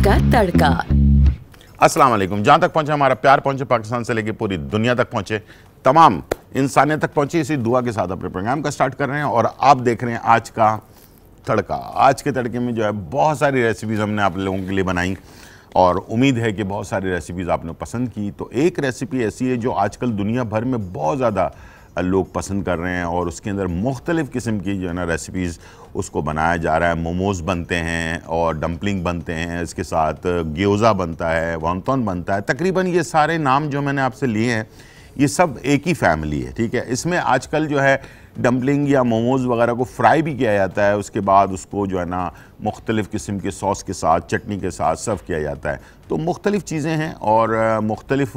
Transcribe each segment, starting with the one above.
का तड़का। अस्सलाम वालेकुम। जहाँ तक पहुँचे हमारा प्यार पहुँचे, पाकिस्तान से लेके पूरी दुनिया तक पहुँचे, तमाम इंसानियत तक पहुँचे, इसी दुआ के साथ अपने प्रोग्राम का स्टार्ट कर रहे हैं। और आप देख रहे हैं आज का तड़का। आज के तड़के में जो है बहुत सारी रेसिपीज़ हमने आप लोगों के लिए बनाई और उम्मीद है कि बहुत सारी रेसिपीज़ आपने पसंद की। तो एक रेसिपी ऐसी है जो आजकल दुनिया भर में बहुत ज़्यादा लोग पसंद कर रहे हैं और उसके अंदर मुख्तलिफ़ किस्म की जो है ना रेसिपीज़ उसको बनाया जा रहा है। मोमोज़ बनते हैं और डम्पलिंग बनते हैं, इसके साथ ग्योज़ा बनता है, वॉन्टॉन बनता है। तकरीबन ये सारे नाम जो मैंने आपसे लिए हैं ये सब एक ही फैमिली है, ठीक है। इसमें आजकल जो है डम्पलिंग या मोमोज़ वगैरह को फ्राई भी किया जाता है, उसके बाद उसको जो है ना मुख्तलिफ़ किस्म के सॉस के साथ, चटनी के साथ सर्व किया जाता है। तो मुख्तलिफ़ चीज़ें हैं और मुख्तलिफ़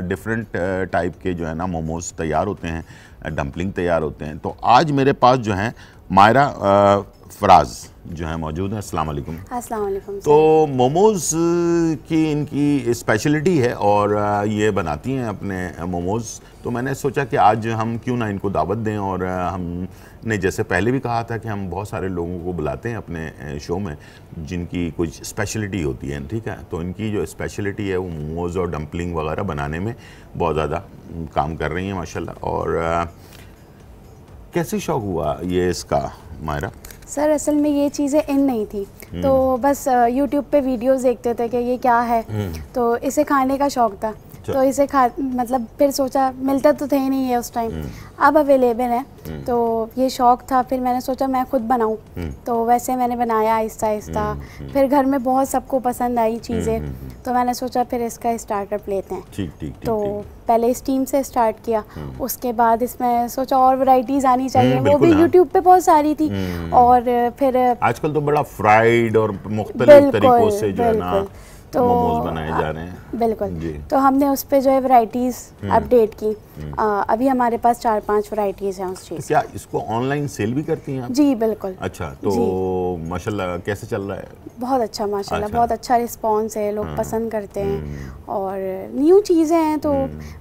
डिफरेंट टाइप के जो है ना मोमोज़ तैयार होते हैं, डम्पलिंग तैयार होते हैं। तो आज मेरे पास जो है मायरा फराज जो है मौजूद है। अस्सलाम वालेकुम। अस्सलाम वालेकुम। तो मोमोज़ की इनकी स्पेशलिटी है और ये बनाती हैं अपने मोमोज़। तो मैंने सोचा कि आज हम क्यों ना इनको दावत दें और हमने जैसे पहले भी कहा था कि हम बहुत सारे लोगों को बुलाते हैं अपने शो में जिनकी कुछ स्पेशलिटी होती है, ठीक है। तो इनकी जो स्पेशलिटी है वो मोमोज़ और डम्पलिंग वगैरह बनाने में बहुत ज़्यादा काम कर रही हैं माशाल्लाह। और कैसे शौक़ हुआ ये इसका मायरा? सर असल में ये चीज़ें इन नहीं थी, तो बस यूट्यूब पे वीडियोस देखते थे कि ये क्या है, तो इसे खाने का शौक़ था। तो इसे मतलब फिर सोचा, मिलता तो थे ही नहीं है उस टाइम, अब अवेलेबल है, तो ये शौक़ था। फिर मैंने सोचा मैं खुद बनाऊं, तो वैसे मैंने बनाया आहिस्ता आहिस्ता। फिर घर में बहुत सबको पसंद आई चीज़ें, तो मैंने सोचा फिर इसका स्टार्टअप लेते हैं। ठीक। तो पहले स्टीम से स्टार्ट किया, उसके बाद इसमें सोचा और वैरायटीज़ आनी चाहिए, वो भी यूट्यूब पे बहुत सारी थी। और फिर आजकल तो बड़ा फ्राइड और मुख्तलिफ तरीकों से जो है ना तो मोमोज बनाए जा रहे हैं। बिल्कुल। तो हमने उस पे जो है वैरायटीज़ अपडेट की। अभी हमारे पास 4-5 वैरायटीज़ हैं उस चीज़। तो क्या इसको ऑनलाइन सेल भी करती हैं आप? जी बिल्कुल। अच्छा, तो माशाल्लाह कैसे चल रहा है? बहुत अच्छा माशाल्लाह, बहुत अच्छा रिस्पॉन्स है, लोग पसंद करते हैं। और न्यू चीज़ें हैं तो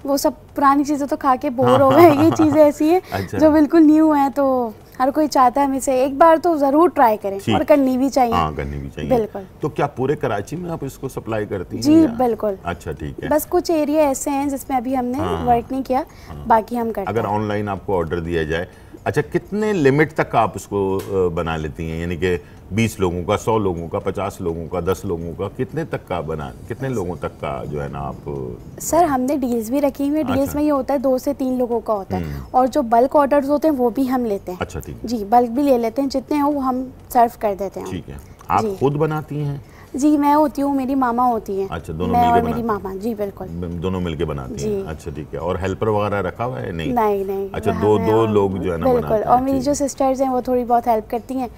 वो सब, पुरानी चीज़ें तो खा के बोर हो गए, ये चीज़ें ऐसी है जो बिल्कुल न्यू है, तो हर कोई चाहता है हम इसे एक बार तो ज़रूर ट्राई करें और करनी भी चाहिए। हाँ, करनी भी चाहिए बिल्कुल। तो क्या पूरे कराची में आप इसको सप्लाई करती हैं? जी बिल्कुल। अच्छा, ठीक है। बस कुछ एरिया ऐसे हैं जिसमें अभी हमने वर्क नहीं किया, बाकी हम करते हैं। अगर ऑनलाइन आपको ऑर्डर दिया जाए, अच्छा कितने लिमिट तक आप उसको बना लेती हैं? यानी कि 20 लोगों का, 100 लोगों का, 50 लोगों का, 10 लोगों का, कितने तक का कितने लोगों तक का जो है ना आप? सर हमने डील्स भी रखी हुई है। डील्स में ये होता है 2 से 3 लोगों का होता है, और जो बल्क ऑर्डर्स होते हैं वो भी हम लेते हैं। अच्छा, ठीक है। जी, बल्क भी ले लेते हैं, जितने हो वो हम सर्व कर देते हैं। ठीक है। आप खुद बनाती हैं? जी मैं होती हूँ, मेरी मामा होती हैं। अच्छा, दोनों मैं मिलके और मेरी मामा। जी बिल्कुल, दोनों मिलके बनाती हैं। अच्छा, ठीक है। और हेल्पर वगैरह रखा हुआ है? नहीं। अच्छा, दो लोग जो है ना बनाते हैं। और मेरी जो सिस्टर्स हैं वो थोड़ी बहुत हेल्प करती हैं,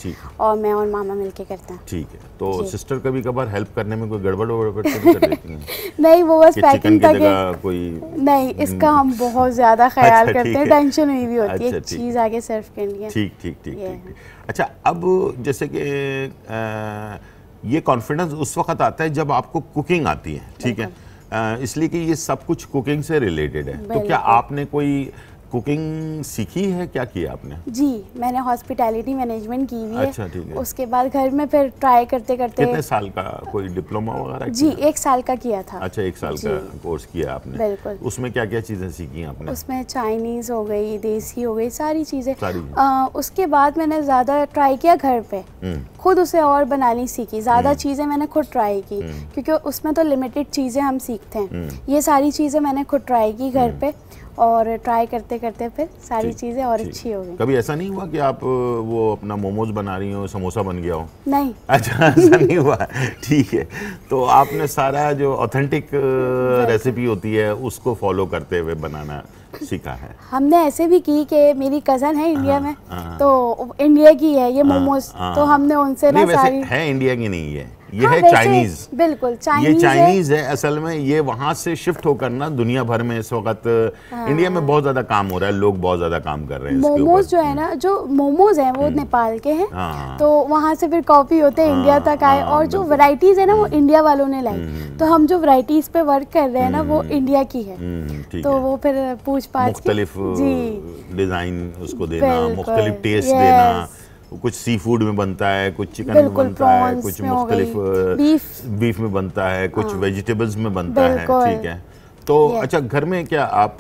और मैं और मामा मिलके करते हैं। ठीक है। तो सिस्टर कभी कभार हेल्प करने में कोई गड़बड़ कर देती हैं? नहीं, वो बस पैकिंग तक कोई नहीं, इसका हम बहुत ज्यादा ख्याल करते हैं, टेंशन हुई भी होती है चीज आगे सर्व करनी है। ठीक। अच्छा, अब जैसे कि ये कॉन्फिडेंस उस वक्त आता है जब आपको कुकिंग आती है, ठीक है, इसलिए कि ये सब कुछ कुकिंग से रिलेटेड है। तो क्या आपने कोई कुकिंग सीखी है? क्या किया आपने? जी, मैंने हॉस्पिटैलिटी मैनेजमेंट की हुई है। अच्छा, ठीक है। उसके बाद घर में फिर ट्राई करते करते। कितने साल का कोई डिप्लोमा वगैरह? जी, 1 साल का किया था। अच्छा, 1 साल का कोर्स किया आपने? बिल्कुल। उसमें क्या क्या चीज़ें सीखी आपने? उसमें चाइनीज़ हो गई, देसी हो गई, सारी चीज़ें। उसके बाद मैंने ज़्यादा ट्राई किया घर पे, खुद उसे और बनानी सीखी। ज़्यादा चीज़ें मैंने खुद ट्राई की, क्योंकि उसमें तो लिमिटेड चीज़ें हम सीखते हैं। ये सारी चीज़ें मैंने खुद ट्राई की घर पे, और ट्राई करते करते फिर सारी चीज़ें और अच्छी हो गई। कभी ऐसा नहीं हुआ कि आप वो अपना मोमोज बना रही हो, समोसा बन गया हो? नहीं। अच्छा, ऐसा नहीं हुआ। ठीक है। तो आपने सारा जो ऑथेंटिक रेसिपी होती है उसको फॉलो करते हुए बनाना सीखा है? हमने ऐसे भी की कि मेरी कज़न है इंडिया में, तो इंडिया की है ये मोमोज, तो हमने उनसे ना सारी है, इंडिया की नहीं है ये, है चाइनीज। बिल्कुल ये चाइनीज है असल में। ये वहाँ से शिफ्ट होकर ना दुनिया भर में इस वक्त इंडिया में बहुत ज्यादा काम हो रहा है, लोग बहुत ज्यादा काम कर रहे हैं। मोमोज जो है ना, जो मोमोज हैं वो नेपाल के हैं, तो वहाँ से फिर कॉपी होते हैं, इंडिया तक आए, और जो वैरायटीज है ना वो इंडिया वालों ने लाई। तो हम जो वैरायटीज पे वर्क कर रहे हैं ना वो इंडिया की है, तो वो फिर पूछ पाछ मुख्तलिफ डिजाइन उसको देना, मुख्तलिफ टेस्ट देना, कुछ सी फूड में बनता है, कुछ चिकन में बनता है, कुछ मुख्तलिफ बीफ में बनता है, कुछ वेजिटेबल्स में बनता है, ठीक है। तो अच्छा, घर में क्या आप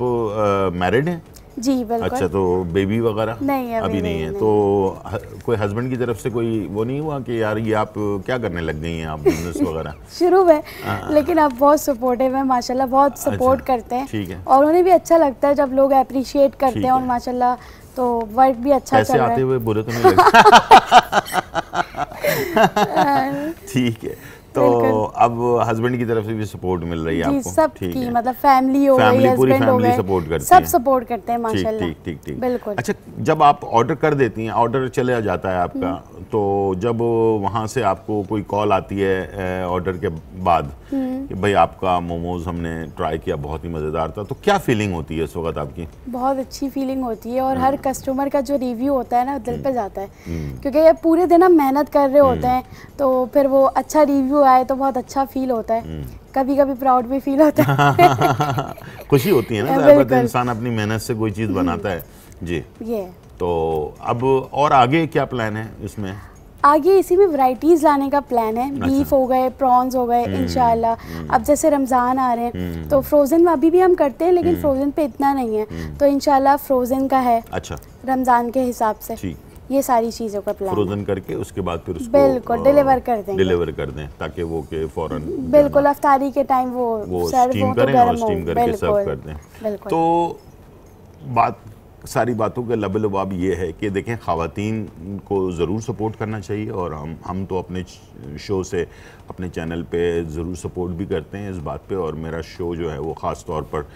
मैरिड हैं? जी बिल्कुल। अच्छा, तो बेबी वगैरह नहीं, अभी नहीं है। तो कोई हस्बैंड की तरफ से कोई वो नहीं हुआ कि यार ये आप क्या करने लग गई हैं आप बिजनेस वगैरह? शुरू में, लेकिन अब बहुत सपोर्टिव है माशाल्लाह, बहुत सपोर्ट करते हैं। ठीक है। और उन्हें भी अच्छा लगता है जब लोग अप्रिशिएट करते हैं, और माशाल्लाह तो वर्क भी अच्छा चल रहा है। आते हुए बुरे तो नहीं लगे? ठीक है। तो अब हस्बैंड की तरफ से भी सपोर्ट मिल रही है आपको? सब की, मतलब फैमिली हो गई, हस्बैंड हो गए, सपोर्ट करते सब हैं, सपोर्ट करते हैं माशाल्लाह। ठीक। बिल्कुल। अच्छा, जब आप ऑर्डर कर देती हैं, ऑर्डर चले जाता है आपका, तो जब वहाँ से आपको कोई कॉल आती है ऑर्डर के बाद कि भाई आपका मोमोज हमने ट्राई किया, बहुत ही मज़ेदार था, तो क्या फीलिंग होती है इस वक्त आपकी? बहुत अच्छी फीलिंग होती है, और हर कस्टमर का जो रिव्यू होता है ना, दिल पे जाता है, क्योंकि ये पूरे दिन हम मेहनत कर रहे होते हैं, तो फिर वो अच्छा रिव्यू आए तो बहुत अच्छा फील होता है। कभी कभी प्राउड भी फील होता है। खुशी होती है ना, तो इंसान अपनी मेहनत से कोई चीज़ बनाता है जी। ये तो अब और आगे क्या प्लान है इसमें? आगे इसी में वैरायटीज लाने का प्लान है। बीफ हो गए, प्रॉन्स हो गए, इंशाल्लाह। अब जैसे रमज़ान आ रहे हैं, तो फ्रोज़न अभी भी हम करते हैं, लेकिन फ्रोज़न पे इतना नहीं है, तो इंशाल्लाह फ्रोज़न का है। अच्छा, रमज़ान के हिसाब से ये सारी चीज़ों का प्लान फ्रोजन करके उसके बाद फिर उसको बिल्कुल डिलीवर कर देंगे, डिलीवर कर दें, ताकि वो के फौरन बिल्कुल अफ्तारी के टाइम वो सर्व हो तो गर्म हो, करके सर्व कर दें। तो बात, सारी बातों का लबे-लबाब ये है कि देखें, ख़वातीन को ज़रूर सपोर्ट करना चाहिए, और हम तो अपने शो से, अपने चैनल पे ज़रूर सपोर्ट भी करते हैं इस बात पे। और मेरा शो जो है वो ख़ास तौर पर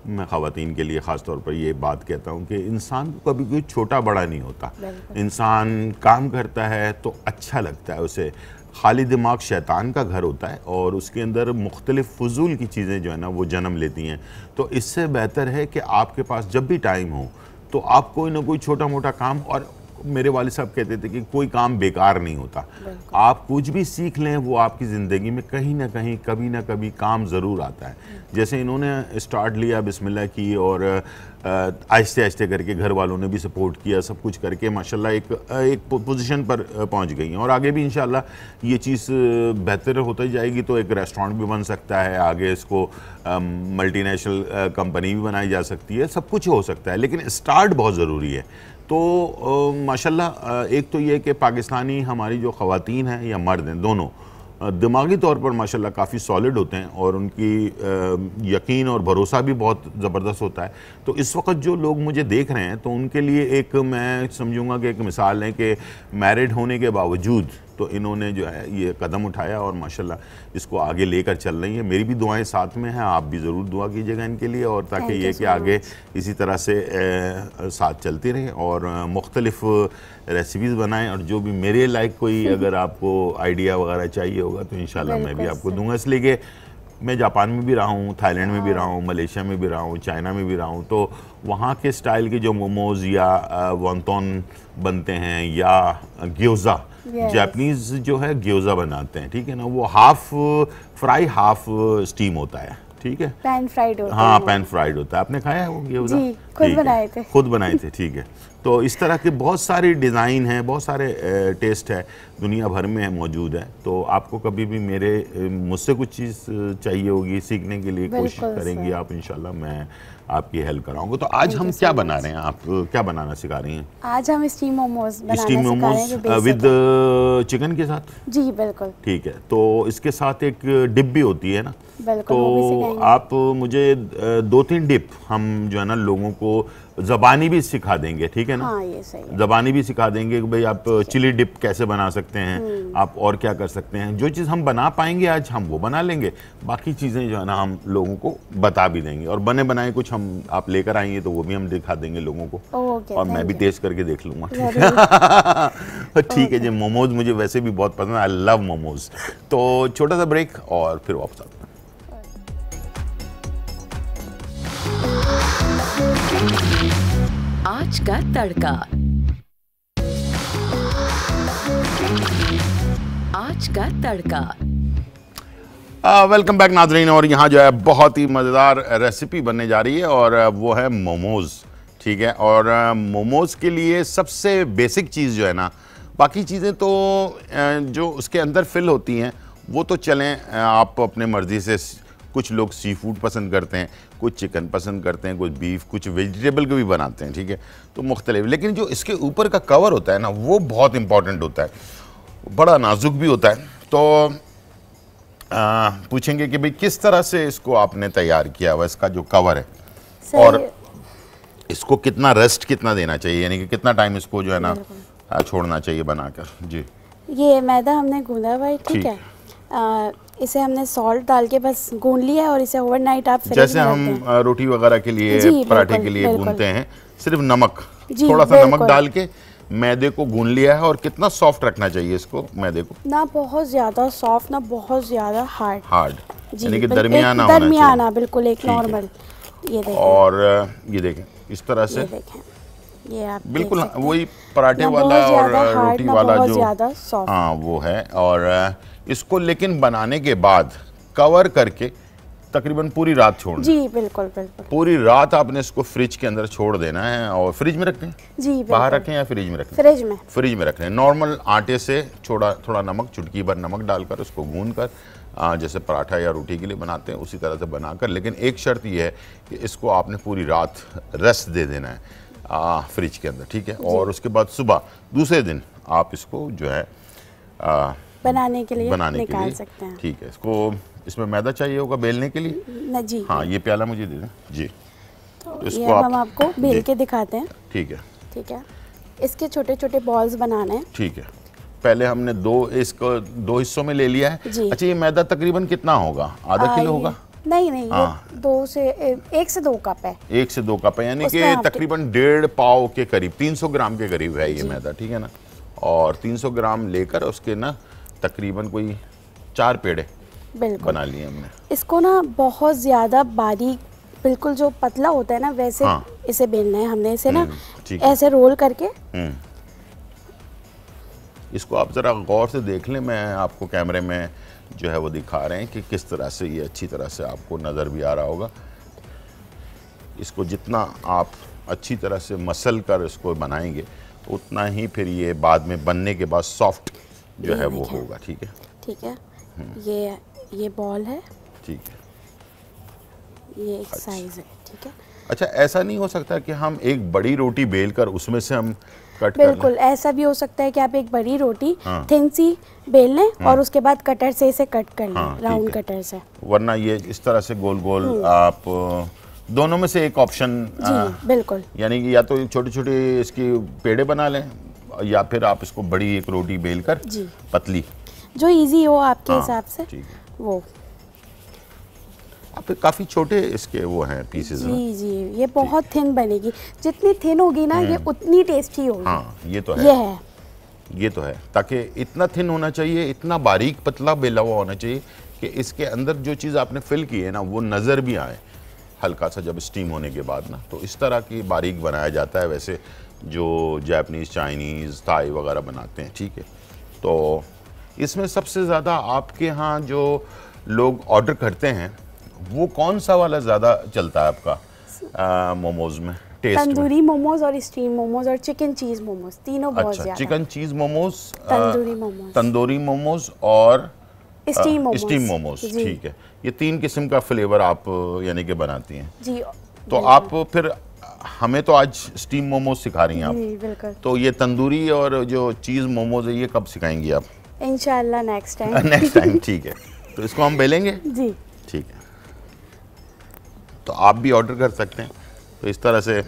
मैं ख़वातीन के लिए ख़ास तौर पर ये बात कहता हूँ कि इंसान को कभी कोई छोटा बड़ा नहीं होता। इंसान काम करता है तो अच्छा लगता है उसे। खाली दिमाग शैतान का घर होता है, और उसके अंदर मुख्तलिफ फजूल की चीज़ें जो है ना वो जन्म लेती हैं। तो इससे बेहतर है कि आपके पास जब भी टाइम हो तो आप कोई ना कोई छोटा मोटा काम, और मेरे वालिद साहब कहते थे कि कोई काम बेकार नहीं होता, आप कुछ भी सीख लें वो आपकी ज़िंदगी में कहीं ना कहीं कभी ना कभी काम ज़रूर आता है। जैसे इन्होंने स्टार्ट लिया, बिस्मिल्लाह की, और आहिस्ते आहिस्ते करके घर वालों ने भी सपोर्ट किया, सब कुछ करके माशाल्लाह एक पोजीशन पर पहुंच गई हैं, और आगे भी इंशाल्लाह ये चीज़ बेहतर होती जाएगी। तो एक रेस्टोरेंट भी बन सकता है, आगे इसको मल्टीनेशनल कंपनी भी बनाई जा सकती है, सब कुछ हो सकता है, लेकिन स्टार्ट बहुत ज़रूरी है। तो माशाल्लाह एक तो ये कि पाकिस्तानी हमारी जो ख़वातीन हैं या मर्द हैं, दोनों दिमागी तौर पर माशाल्लाह काफ़ी सॉलिड होते हैं, और उनकी यकीन और भरोसा भी बहुत ज़बरदस्त होता है। तो इस वक्त जो लोग मुझे देख रहे हैं, तो उनके लिए एक, मैं समझूंगा कि एक मिसाल है कि मैरिड होने के बावजूद तो इन्होंने जो है ये कदम उठाया, और माशाल्लाह इसको आगे लेकर चल रही हैं। मेरी भी दुआएं साथ में हैं, आप भी ज़रूर दुआ कीजिएगा इनके लिए, और ताकि ये कि आगे इसी तरह से साथ चलती रहें, और मुख्तलिफ़ रेसिपीज़ बनाएं, और जो भी मेरे लाइक कोई अगर आपको आइडिया वगैरह चाहिए होगा तो इंशाल्लाह मैं भी आपको दूंगा। इसलिए कि मैं जापान में भी रहा हूँ, थाईलैंड में भी रहा हूँ, मलेशिया में भी रहा हूँ, चाइना में भी रहा हूँ, तो वहाँ के स्टाइल के जो मोमोज़ या वॉन्टॉन बनते हैं, या ग्योज़ा, जापानीज़ जो है ग्योज़ा बनाते हैं, ठीक है ना, वो हाफ फ्राई हाफ स्टीम होता है, ठीक है, पैन फ्राइड होता है। हाँ, पैन फ्राइड होता है। आपने खाया है वो ग्योज़ा? जी, खुद बनाए थे, ठीक है। तो इस तरह के बहुत सारे डिज़ाइन हैं, बहुत सारे टेस्ट है, दुनिया भर में मौजूद है। तो आपको कभी भी मुझसे कुछ चीज़ चाहिए होगी सीखने के लिए, कोशिश करेंगी आप, इंशाल्लाह मैं आपकी हेल्प कराऊंगा। तो आज हम क्या बना रहे हैं, आप क्या बनाना सिखा रही हैं? आज हम स्टीम मोमोज विद चिकन के साथ? जी बिल्कुल। ठीक है, तो इसके साथ एक डिप भी होती है ना, तो आप मुझे 2-3 डिप हम जो है ना लोगों को ज़बानी भी सिखा देंगे, ठीक है ना? हाँ, ये सही है। ज़बानी भी सिखा देंगे कि भाई आप चिली डिप कैसे बना सकते हैं, आप और क्या कर सकते हैं। जो चीज़ हम बना पाएंगे आज हम वो बना लेंगे, बाकी चीज़ें जो है ना हम लोगों को बता भी देंगे, और बने बनाए कुछ हम आप लेकर आएंगे तो वो भी हम दिखा देंगे लोगों को, और मैं भी टेस्ट करके देख लूँगा, ठीक है जी। मोमोज मुझे वैसे भी बहुत पसंद है, आई लव मोमोज। तो छोटा सा ब्रेक और फिर वापस आते हैं। आज का तड़का। आज का तड़का। वेलकम बैक नाजरीन, और यहाँ जो है बहुत ही मज़ेदार रेसिपी बनने जा रही है, और वो है मोमोज़, ठीक है। और मोमोज़ के लिए सबसे बेसिक चीज़ जो है ना बाकी चीज़ें तो जो उसके अंदर फिल होती हैं वो तो चलें आप अपने मर्ज़ी से। कुछ लोग सी फूड पसंद करते हैं, कुछ चिकन पसंद करते हैं, कुछ बीफ, कुछ वेजिटेबल के भी बनाते हैं, ठीक है, तो मुख्तलिफ। लेकिन जो इसके ऊपर का कवर होता है ना वो बहुत इंपॉर्टेंट होता है, बड़ा नाजुक भी होता है। तो पूछेंगे कि भाई किस तरह से इसको आपने तैयार किया हुआ, इसका जो कवर है, और इसको कितना रेस्ट कितना देना चाहिए, यानी कि कितना टाइम इसको जो है ना छोड़ना चाहिए बनाकर। जी, ये मैदा हमने गूंदा हुआ है, ठीक है। इसे हमने सॉल्ट डाल के बस गूंद लिया और इसे ओवरनाइट आप फ्रिज जैसे में हम रोटी वगैरह के लिए, पराठे के लिए गूंदते हैं, सिर्फ नमक, जी, थोड़ा सा नमक डाल के मैदे को गूंद लिया है। और कितना सॉफ्ट रखना चाहिए इसको, मैदे को? ना बहुत ज्यादा सॉफ्ट ना बहुत ज्यादा हार्ड, यानी कि दरमियाना होना चाहिए, बिल्कुल एक नॉर्मल। ये देखें, और ये देखें इस तरह से, ये आप बिल्कुल वही पराठे वाला और रोटी वाला जो, हाँ वो है। और इसको लेकिन बनाने के बाद कवर करके तकरीबन पूरी रात छोड़ना। जी बिल्कुल बिल्कुल, पूरी रात आपने इसको फ्रिज के अंदर छोड़ देना है। और फ्रिज में रखें? जी, बाहर रखें या फ्रिज में रखें? फ्रिज में रखें। नॉर्मल आटे से थोड़ा नमक, चुटकी भर नमक डालकर उसको गूंद कर जैसे पराठा या रोटी के लिए बनाते हैं उसी तरह से बनाकर। लेकिन एक शर्त यह है कि इसको आपने पूरी रात रेस्ट दे देना है फ्रिज के अंदर, ठीक है। और उसके बाद सुबह दूसरे दिन आप इसको जो है बनाने के लिए निकाल सकते हैं, ठीक है। इसको, इसमें मैदा चाहिए होगा बेलने के लिए ना? जी हाँ, ये प्याला मुझे दे दें जी। तो इसको हम आपको बेल के दिखाते हैं, ठीक है। ठीक है, इसके छोटे छोटे बॉल्स बनाने हैं, ठीक है। पहले हमने इसको दो हिस्सों में ले लिया है। अच्छा, ये मैदा तकरीबन कितना होगा? आधा किलो होगा? नहीं, ये 1 से 2 कप है। 1 से 2 कप है, यानी कि तकरीबन 1.5 पाव के करीब, 300 ग्राम के करीब है ये मैदा, ठीक है ना। और 300 ग्राम लेकर उसके ना तकरीबन कोई 4 पेड़े बना लिए हमने। इसको ना बहुत ज्यादा बारीक, बिल्कुल जो पतला होता है ना वैसे इसे बेलना है हमने। इसे ना ऐसे रोल करके, इसको आप जरा गौर से देख लें, मैं आपको कैमरे में जो है वो दिखा रहे हैं कि किस तरह से ये अच्छी तरह से आपको नज़र भी आ रहा होगा। इसको जितना आप अच्छी तरह से मसल कर इसको बनाएंगे उतना ही फिर ये बाद में बनने के बाद सॉफ्ट जो है वो होगा, ठीक है। ठीक है, ये बॉल है, ठीक है, ये एक साइज है, ठीक है। अच्छा, ऐसा नहीं हो सकता कि हम एक बड़ी रोटी बेल कर उसमें से हम कट बिल्कुल ऐसा भी हो सकता है कि आप एक बड़ी रोटी थिन सी बेल लें और उसके बाद कटर से इसे कट कर लें, राउंड कटर से। वरना ये इस तरह से गोल गोल आप दोनों में से एक ऑप्शन, बिल्कुल, यानी कि या तो छोटे छोटे इसकी पेड़े बना लें या फिर आप इसको बड़ी एक रोटी बेल कर पतली, जो इजी हो आपके हिसाब से वो। फिर काफ़ी छोटे इसके वो हैं पीसेस। जी, ये बहुत थिन बनेगी, जितनी थिन होगी ना ये उतनी टेस्टी होगी। हाँ, ये तो है, ताकि इतना थिन होना चाहिए, इतना बारीक पतला बेला हुआ होना चाहिए कि इसके अंदर जो चीज़ आपने फिल की है ना वो नज़र भी आए हल्का सा जब स्टीम होने के बाद ना। तो इस तरह की बारीक बनाया जाता है वैसे जो जापानीज़, चाइनीज़, थाई वगैरह बनाते हैं, ठीक है। तो इसमें सबसे ज़्यादा आपके यहाँ जो लोग ऑर्डर करते हैं वो कौन सा वाला ज़्यादा चलता है आपका मोमोज में, टेस्ट में? तंदूरी मोमोज और स्टीम मोमोज और चिकन चीज़ मोमोज, तीनों बहुत ज़्यादा। चिकन चीज़ मोमोज, तंदूरी मोमोज और स्टीम मोमोज, ठीक है। ये 3 किस्म का फ्लेवर आप यानी कि बनाती हैं जी। तो आप फिर हमें तो आज स्टीम मोमोज सिखा रही हैं आप, बिल्कुल। तो ये तंदूरी और जो चीज़ मोमोज है ये कब सिखाएंगी आप? इंशाल्लाह नेक्स्ट टाइम ठीक है। तो इसको हम बेलेंगे जी, ठीक है। तो आप भी ऑर्डर कर सकते हैं। तो इस तरह से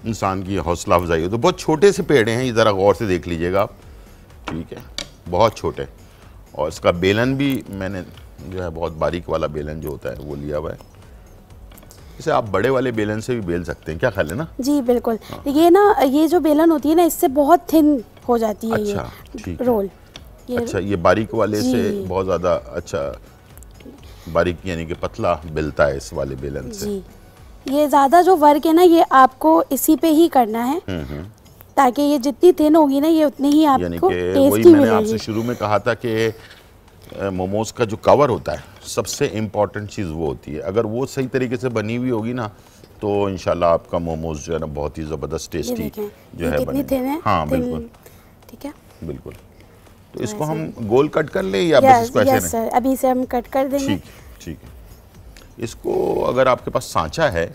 इंसान की हौसला अफजाई हो। तो बहुत छोटे से पेड़ हैं, ये ज़रा गौर से देख लीजिएगा आप, ठीक है, बहुत छोटे। और इसका बेलन भी मैंने जो है बहुत बारीक वाला बेलन जो होता है वो लिया हुआ है। इसे आप बड़े वाले बेलन से भी बेल सकते हैं, क्या ख्याल है ना? जी बिल्कुल। ये ना ये जो बेलन होती है ना इससे बहुत थिन हो जाती है। अच्छा, ये रोल अच्छा, ये बारीक वाले से बहुत ज़्यादा अच्छा बारीक यानी कि पतला बेलता है इस वाले बेलन से। ये ज़्यादा जो वर्क है ना ये आपको इसी पे ही करना है ताकि ये जितनी थिन होगी ना ये उतनी ही आपको टेस्टी मैंने आपसे शुरू में कहा था कि मोमोज का जो कवर होता है सबसे इम्पॉर्टेंट चीज़ वो होती है। अगर वो सही तरीके से बनी हुई होगी ना तो इंशाल्लाह आपका मोमोज जो है ना बहुत ही ज़बरदस्त टेस्टी जो है बनेगा। हाँ बिल्कुल, ठीक है, बिल्कुल। तो इसको हम गोल कट कर ले या बस इसको ऐसे यस सर, अभी इसे हम कट कर देंगे। ठीक, ठीक है। इसको अगर आपके पास सांचा है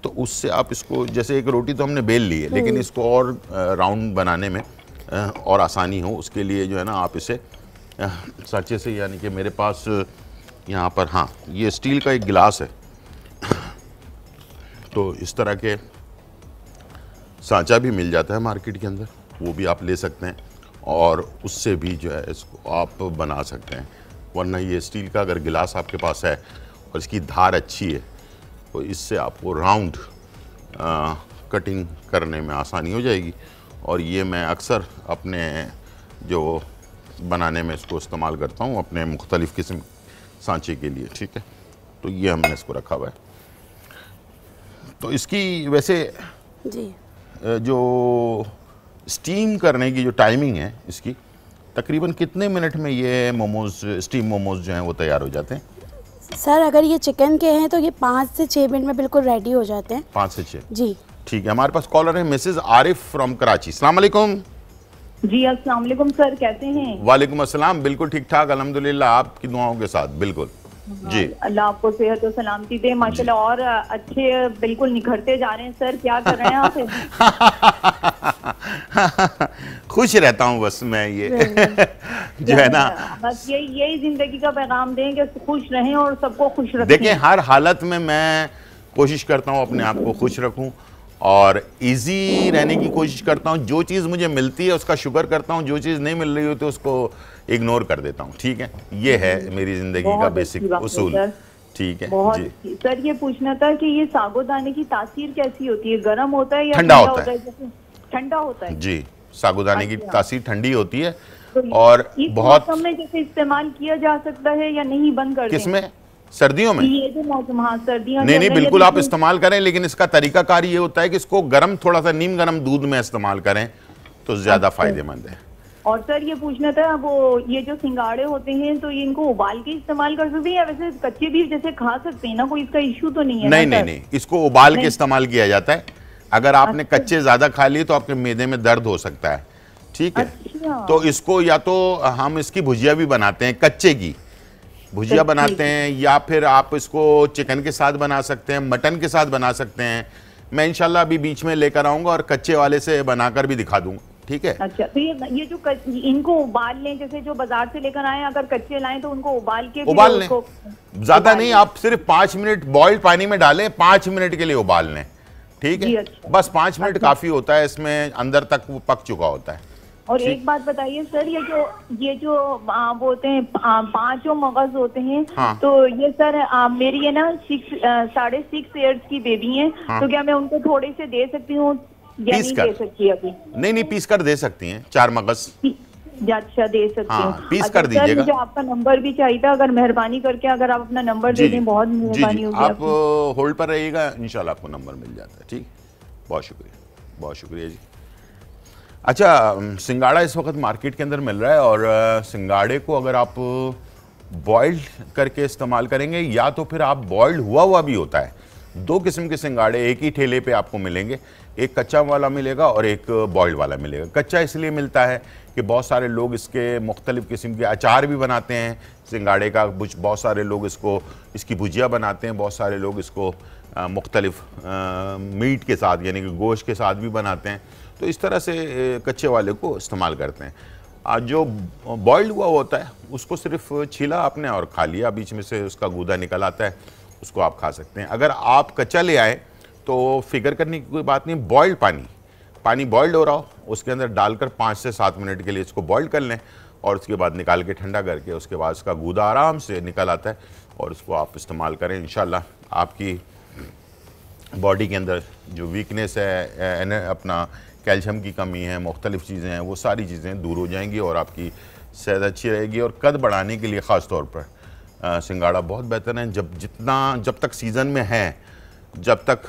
तो उससे आप इसको, जैसे एक रोटी तो हमने बेल ली है, लेकिन इसको और राउंड बनाने में और आसानी हो उसके लिए जो है ना, आप इसे सांचे से, यानी कि मेरे पास यहाँ पर, हाँ, ये स्टील का एक गिलास है, तो इस तरह के सांचा भी मिल जाता है मार्केट के अंदर, वो भी आप ले सकते हैं और उससे भी जो है इसको आप बना सकते हैं। वरना ये स्टील का अगर गिलास आपके पास है और इसकी धार अच्छी है तो इससे आपको राउंड कटिंग करने में आसानी हो जाएगी। और ये मैं अक्सर अपने जो बनाने में इसको इस्तेमाल करता हूँ अपने मुख्तलिफ़ किस्म सांचे के लिए। ठीक है, तो ये हमने इसको रखा हुआ है। तो इसकी वैसे जी जो स्टीम करने की जो टाइमिंग है इसकी, तकरीबन कितने मिनट में ये मोमोज, स्टीम मोमोज जो हैं वो तैयार हो जाते हैं? सर, अगर ये चिकन के हैं तो ये 5 से 6 मिनट में बिल्कुल रेडी हो जाते हैं। 5 से 6? जी ठीक है। हमारे पास कॉलर है मिसेज आरिफ फ्रॉम कराची। अस्सलाम वालेकुम। जी अस्सलाम वालेकुम सर, कैसे हैं? वालेकुम अस्सलाम, बिल्कुल ठीक ठाक अल्हम्दुलिल्लाह, आपकी दुआओं के साथ। बिल्कुल जी, अल्लाह आपको सेहत और सलामती दे माशाल्लाह, और अच्छे बिल्कुल निखरते जा रहे हैं सर। क्या कर रहे हैं आप? खुश रहता हूँ बस मैं, ये जो है ना, बस यही जिंदगी का पैगाम दें कि खुश रहें और सबको खुश रखें। देखिए हर हालत में मैं कोशिश करता हूँ अपने आप को खुश रखूँ और इजी रहने की कोशिश करता हूँ। जो चीज़ मुझे मिलती है उसका शुक्र करता हूँ, जो चीज़ नहीं मिल रही हो तो उसको इग्नोर कर देता हूँ। ठीक है, ये है मेरी ज़िंदगी का बेसिक उसूल। ठीक है जी। सर ये पूछना था कि ये साबूदाने की तासीर कैसी होती है? गर्म होता है या ठंडा होता है? ठंडा होता है जी। साबूदाने की तासीर ठंडी होती है तो और बहुत मौसम में जैसे इस्तेमाल किया जा सकता है या नहीं? बंद कर दें? किसमें? सर्दियों में? ये जो मौसम, हाँ सर्दियाँ। नहीं बिल्कुल आप इस्तेमाल करें, लेकिन इसका तरीकाकार ये होता है कि इसको गर्म, थोड़ा सा नीम गर्म दूध में इस्तेमाल करें तो ज्यादा फायदेमंद है। और सर ये पूछना था, वो ये जो सिंगाड़े होते हैं तो ये इनको उबाल के इस्तेमाल कर सकते हैं या वैसे कच्चे भी जैसे खा सकते हैं ना? कोई इसका इशू तो नहीं है? नहीं, इसको उबाल के इस्तेमाल किया जाता है। अगर आपने कच्चे ज्यादा खा लिए तो आपके मैदे में दर्द हो सकता है। ठीक है, तो इसको या तो हम इसकी भुजिया भी बनाते हैं, कच्चे की भुजिया बनाते हैं, या फिर आप इसको चिकन के साथ बना सकते हैं, मटन के साथ बना सकते हैं। मैं इंशाल्लाह अभी बीच में लेकर आऊंगा और कच्चे वाले से बनाकर भी दिखा दूंगा। ठीक है। अच्छा, तो ये जो इनको उबाल लें, जैसे जो बाजार से लेकर आए अगर कच्चे लाएं तो उनको उबाल के उबाल लें, ज्यादा नहीं, आप सिर्फ 5 मिनट बॉइल्ड पानी में डालें, 5 मिनट के लिए उबाल लें। ठीक है, अच्छा। बस 5 मिनट काफी होता है, इसमें अंदर तक वो पक चुका होता है। और एक बात बताइए सर, ये जो वो होते हैं 5 मगज होते हैं, हाँ। तो ये सर मेरी है ना 6.5 ईयर्स की बेबी है, हाँ। तो क्या मैं उनको थोड़े से दे सकती हूँ या नहीं दे सकती अभी? नहीं, पीस कर दे सकती हैं, 4 मगज। अच्छा, दे सकती हूँ। हाँ, पीस कर दीजिएगा। मुझे आपका नंबर भी चाहिए था, अगर मेहरबानी करके अगर आप अपना नंबर दे दें, बहुत मेहरबानी होगी। आप होल्ड पर रहिएगा, इंशाल्लाह आपको नंबर मिल जाता है। ठीक, बहुत शुक्रिया, बहुत शुक्रिया जी। अच्छा, सिंगाड़ा इस वक्त मार्केट के अंदर मिल रहा है और सिंगाड़े को अगर आप बॉइल्ड करके इस्तेमाल करेंगे या तो फिर आप बॉइल्ड हुआ भी होता है। 2 किस्म के सिंगाड़े एक ही ठेले पे आपको मिलेंगे, एक कच्चा वाला मिलेगा और एक बॉइल्ड वाला मिलेगा। कच्चा इसलिए मिलता है कि बहुत सारे लोग इसके मुख्तलिफ़ किस्म के अचार भी बनाते हैं सिंगाड़े का, बहुत सारे लोग इसकी भुजिया बनाते हैं, बहुत सारे लोग इसको मुख्तलिफ़ मीट के साथ यानी कि गोश्त के साथ भी बनाते हैं। तो इस तरह से कच्चे वाले को इस्तेमाल करते हैं। जो बॉइल्ड हुआ होता है उसको सिर्फ छीला आपने और खा लिया, बीच में से उसका गूदा निकल आता है, उसको आप खा सकते हैं। अगर आप कच्चा ले आए तो फिक्र करने की कोई बात नहीं, बॉइल्ड पानी बॉइल्ड हो रहा हो उसके अंदर डालकर 5 से 7 मिनट के लिए इसको बॉइल्ड कर लें और उसके बाद निकाल के ठंडा करके उसके बाद इसका गूदा आराम से निकल आता है और उसको आप इस्तेमाल करें। इंशाल्लाह आपकी बॉडी के अंदर जो वीकनेस है, अपना कैल्शियम की कमी है, मुख्तलिफ़ चीज़ें हैं, वो सारी चीज़ें दूर हो जाएंगी और आपकी सेहत अच्छी रहेगी। और कद बढ़ाने के लिए ख़ास तौर पर सिंगाड़ा बहुत बेहतर है। जब तक सीज़न में है जब तक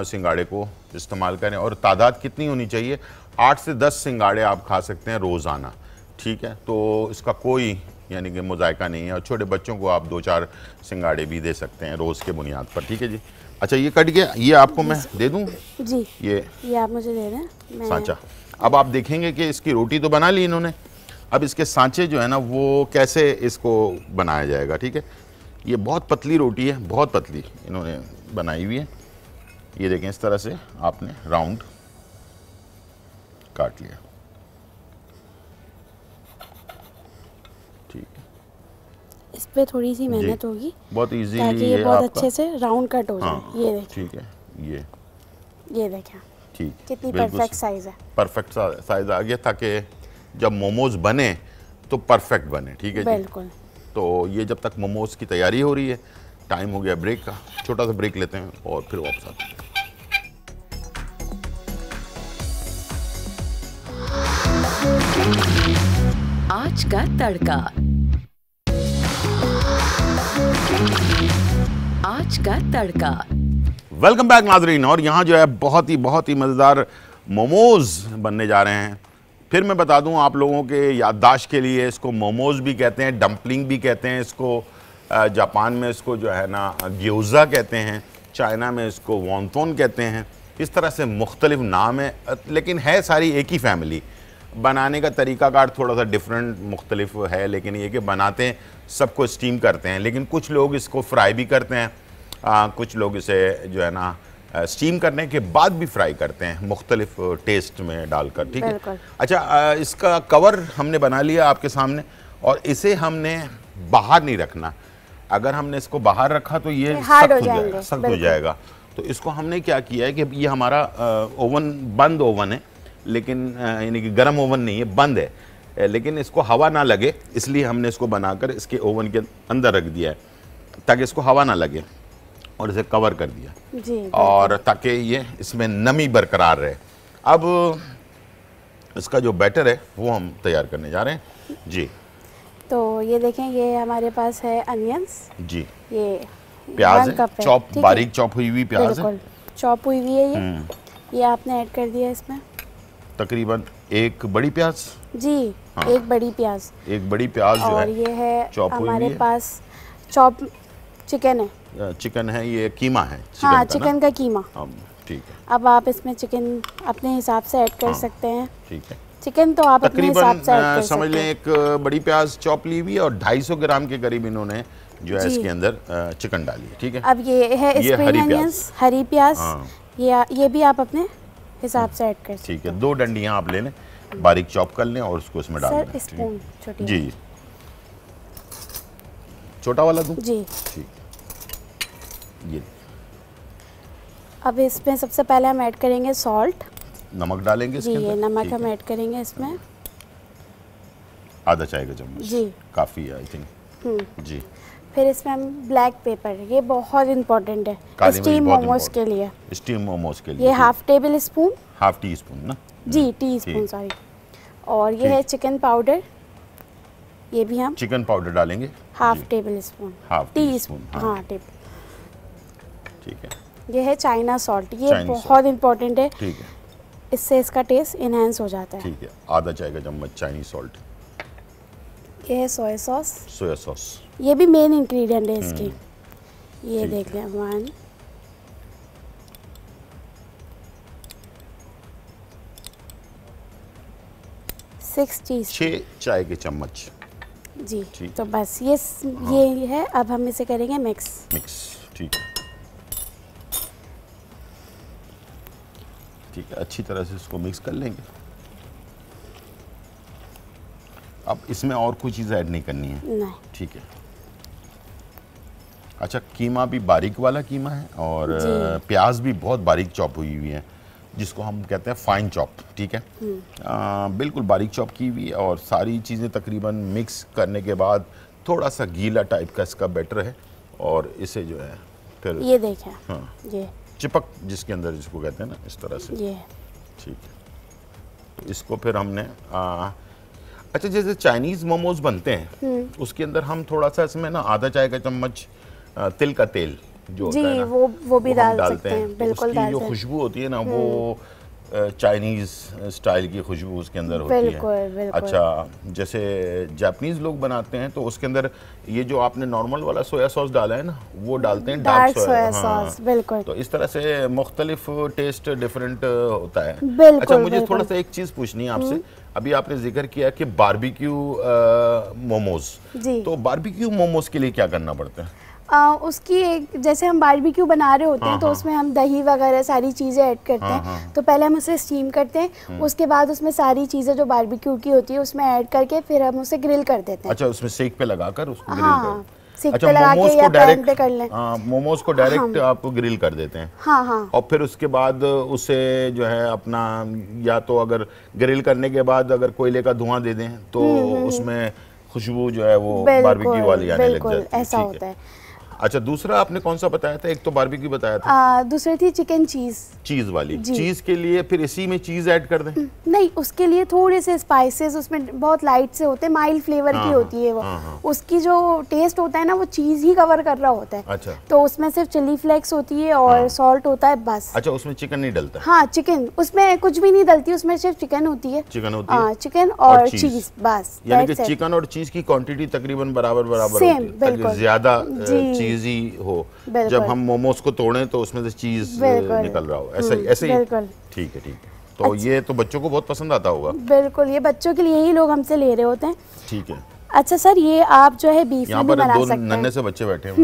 सिंगाड़े को इस्तेमाल करें। और तादाद कितनी होनी चाहिए? 8 से 10 सिंगाड़े आप खा सकते हैं रोज़ाना। ठीक है, तो इसका कोई यानी कि मुजायका नहीं है, और छोटे बच्चों को आप 2-4 सिंगाड़े भी दे सकते हैं रोज़ के बुनियाद पर। ठीक है जी। अच्छा, ये कट गया, ये आपको मैं दे दूँ जी, ये आप मुझे दे दें सांचा। अब आप देखेंगे कि इसकी रोटी तो बना ली इन्होंने, अब इसके सांचे जो है ना वो कैसे इसको बनाया जाएगा। ठीक है, ये बहुत पतली रोटी है, बहुत पतली इन्होंने बनाई हुई है। ये देखें, इस तरह से आपने राउंड काट लिया। ठीक है, इस पे थोड़ी सी मेहनत होगी, बहुत इजीली ताकि ये बहुत अच्छे से राउंड कट हो जाए। हाँ, ये देखें, ठीक है, ये देखें ठीक, कितनी परफेक्ट साइज है। परफेक्ट साइज आ गया, ताकि जब मोमोज बने तो परफेक्ट बने। ठीक है जी। बिल्कुल। तो ये जब तक मोमोज की तैयारी हो रही है, टाइम हो गया ब्रेक का, छोटा सा ब्रेक लेते हैं और फिर वापस आते हैं। आज का तड़का। आज का तड़का। वेलकम बैक नाजरीन। और यहाँ जो है बहुत ही मज़ेदार मोमोज बनने जा रहे हैं। फिर मैं बता दूं आप लोगों के याददाश्त के लिए, इसको मोमोज भी कहते हैं, डम्पलिंग भी कहते हैं इसको, जापान में इसको जो है ना ग्योज़ा कहते हैं, चाइना में इसको वॉन्टोन कहते हैं। इस तरह से मुख्तलिफ नाम है, लेकिन है सारी एक ही फैमिली। बनाने का तरीक़ाकार थोड़ा सा डिफरेंट मुख्तलिफ है, लेकिन ये कि बनाते हैं सबको स्टीम करते हैं, लेकिन कुछ लोग इसको फ्राई भी करते हैं, कुछ लोग इसे जो है ना स्टीम करने के बाद भी फ्राई करते हैं मुख्तलिफ टेस्ट में डालकर। ठीक है। अच्छा, इसका कवर हमने बना लिया आपके सामने, और इसे हमने बाहर नहीं रखना। अगर हमने इसको बाहर रखा तो ये सख्त हो जाएगा। तो इसको हमने क्या किया है कि ये हमारा ओवन बंद ओवन है, लेकिन यानी कि गर्म ओवन नहीं है, बंद है, लेकिन इसको हवा ना लगे इसलिए हमने इसको बनाकर इसके ओवन के अंदर रख दिया है, ताकि इसको हवा ना लगे, और इसे कवर कर दिया जी, और ताकि ये इसमें नमी बरकरार रहे। अब इसका जो बैटर है वो हम तैयार करने जा रहे हैं जी। तो ये देखें, ये हमारे पास है अनियंस जी, ये प्याज है, चॉप बारीक चॉप हुई हुई प्याज है, चॉप हुई हुई है ये आपने ऐड कर दिया इसमें। तकरीबन एक बड़ी प्याज जी, हाँ, एक बड़ी प्याज जो और है, ये है हमारे पास चॉप चिकन है, चिकन है, ये कीमा है, हाँ, चिकन का कीमा। ठीक है। अब आप इसमें चिकन अपने हिसाब से ऐड कर सकते हैं। ठीक है। चिकन तो आप अपने हिसाब से ऐड कर सकते हैं। समझ लें एक बड़ी प्याज चॉप ली हुई और 250 ग्राम के करीब इन्होंने जो है इसके अंदर चिकन डाली है। ठीक है। अब ये है स्प्रिंग अनियंस, हरी प्याज, ये भी आप अपने हिसाब से ऐड कर सकते हैं। ठीक है। 2 डंडियां आप ले लें, बारीक चॉप कर लें और उसको इसमें डाल दें। स्पून छोटी जी, छोटा वाला दूं जी। ठीक, ये अब इसमें सबसे पहले हम ऐड करेंगे सॉल्ट, नमक डालेंगे इसके अंदर। ये नमक हम ऐड करेंगे इसमें आधा चाय का चम्मच जी, काफ़ी है आई थिंक जी। फिर इसमें हम ब्लैक पेपर, ये बहुत इम्पोर्टेंट है स्टीम मोमोज के लिए, ये half table spoon, half tea spoon ना जी, टी स्पून सॉरी। और ये है चिकन पाउडर, ये भी हम चिकन पाउडर डालेंगे half table spoon, half tea spoon, हाँ टेबल। ठीक है। ये है चाइना सॉल्ट, ये बहुत इम्पोर्टेंट है। ठीक है। इससे इसका टेस्ट इनहेंस हो जाता है। ठीक है। आधा चाय का चम्मच चाइनीज सॉल्ट। ये है सोया सॉस, ये भी मेन इंग्रेडिएंट है इसकी। ये देख लें 1 6 चाय के चम्मच जी। तो बस ये है। अब हम इसे करेंगे मिक्स। ठीक है। ठीक है, अच्छी तरह से इसको मिक्स कर लेंगे। अब इसमें और कोई चीज़ ऐड नहीं करनी है नहीं। ठीक है। अच्छा, कीमा भी बारीक वाला कीमा है और प्याज भी बहुत बारीक चॉप हुई हुई है, जिसको हम कहते हैं फाइन चॉप। ठीक है। बिल्कुल बारीक चॉप की हुई, और सारी चीज़ें तकरीबन मिक्स करने के बाद थोड़ा सा गीला टाइप का इसका बैटर है, और इसे जो है फिर ये देखें, हाँ, ये चिपक जिसके अंदर जिसको कहते हैं ना, इस तरह से ये ठीक है। तो इसको फिर हमने अच्छा, जैसे चाइनीज मोमोज बनते हैं उसके अंदर हम थोड़ा सा इसमें ना आधा चाय का चम्मच तिल का तेल जो होता है ना, वो भी डाल सकते हैं। बिल्कुल डाल सकते हैं। जो खुशबू होती है ना वो चाइनीज स्टाइल की खुशबू उसके अंदर होती बिल्कुल, है। बिल्कुल। अच्छा, जैसे जापानीज लोग बनाते हैं तो उसके अंदर ये जो आपने नॉर्मल वाला सोया सॉस डाला है ना, वो डालते हैं डार्क सोया सॉस। बिल्कुल। तो इस तरह से मुख्तलिफ टेस्ट डिफरेंट होता है। बिल्कुल, अच्छा, मुझे बिल्कुल। थोड़ा सा एक चीज़ पूछनी है आपसे। अभी आपने जिक्र किया कि बारबेक्यू मोमोज, जी। तो बारबेक्यू मोमोज के लिए क्या करना पड़ता है? उसकी एक, जैसे हम बारबेक्यू बना रहे होते हैं तो उसमें हम दही वगैरह सारी चीज़ें ऐड करते हैं। तो पहले हम उसे स्टीम करते हैं, उसके बाद उसमें सारी चीज़ें जो बारबेक्यू की होती है उसमें ऐड करके फिर हम उसे ग्रिल कर देते हैं। अच्छा, उसमें सेक पे लगाकर उसको ग्रिल हाँ, सेक अच्छा, पे लगा मोमोज के को या पैन डायरेक्ट पे कर लें। मोमोज को डायरेक्ट आप ग्रिल कर देते हैं। हाँ हाँ। और फिर उसके बाद उसे जो है अपना, या तो अगर ग्रिल करने के बाद अगर कोयले का धुआं दे दें तो उसमें खुशबू जो है वो बारबेक्यू वाली आने लग जाती है। ऐसा होता है। अच्छा, दूसरा आपने कौन सा बताया था? एक तो बारबेक्यू बताया था, दूसरी थी चिकन चीज़ वाली। चीज़ के लिए फिर इसी में चीज़ ऐड कर दें? नहीं, उसके लिए थोड़े से स्पाइसेस उसमें बहुत लाइट से होते हैं, माइल्ड फ्लेवर की होती है वो। उसकी जो टेस्ट होता है ना, वो चीज़ ही कवर कर रहा होता है। अच्छा। तो उसमें सिर्फ चिली फ्लेक्स होती है और सॉल्ट होता है, बस। अच्छा, उसमें चिकन नहीं डलता? हाँ, चिकन उसमें कुछ भी नहीं डलती, उसमें सिर्फ चिकन होती है। चिकन और चीज़, बस। यानी कि चिकन और चीज़ की क्वांटिटी तकरीबन बराबर होती है, ताकि ज़्यादा चीज़ ही हो। जब हम मोमोज को तोड़ें तो उसमें से चीज निकल रहा हो, ऐसे ही। ठीक है। तो अच्छा, ये तो बच्चों को बहुत पसंद आता होगा। बिल्कुल, ये बच्चों के लिए ही लोग हमसे ले रहे होते हैं। ठीक है। अच्छा सर, ये आप जो है बीफ में भी बना सकते हैं। नन्हे से बच्चे बैठे हैं।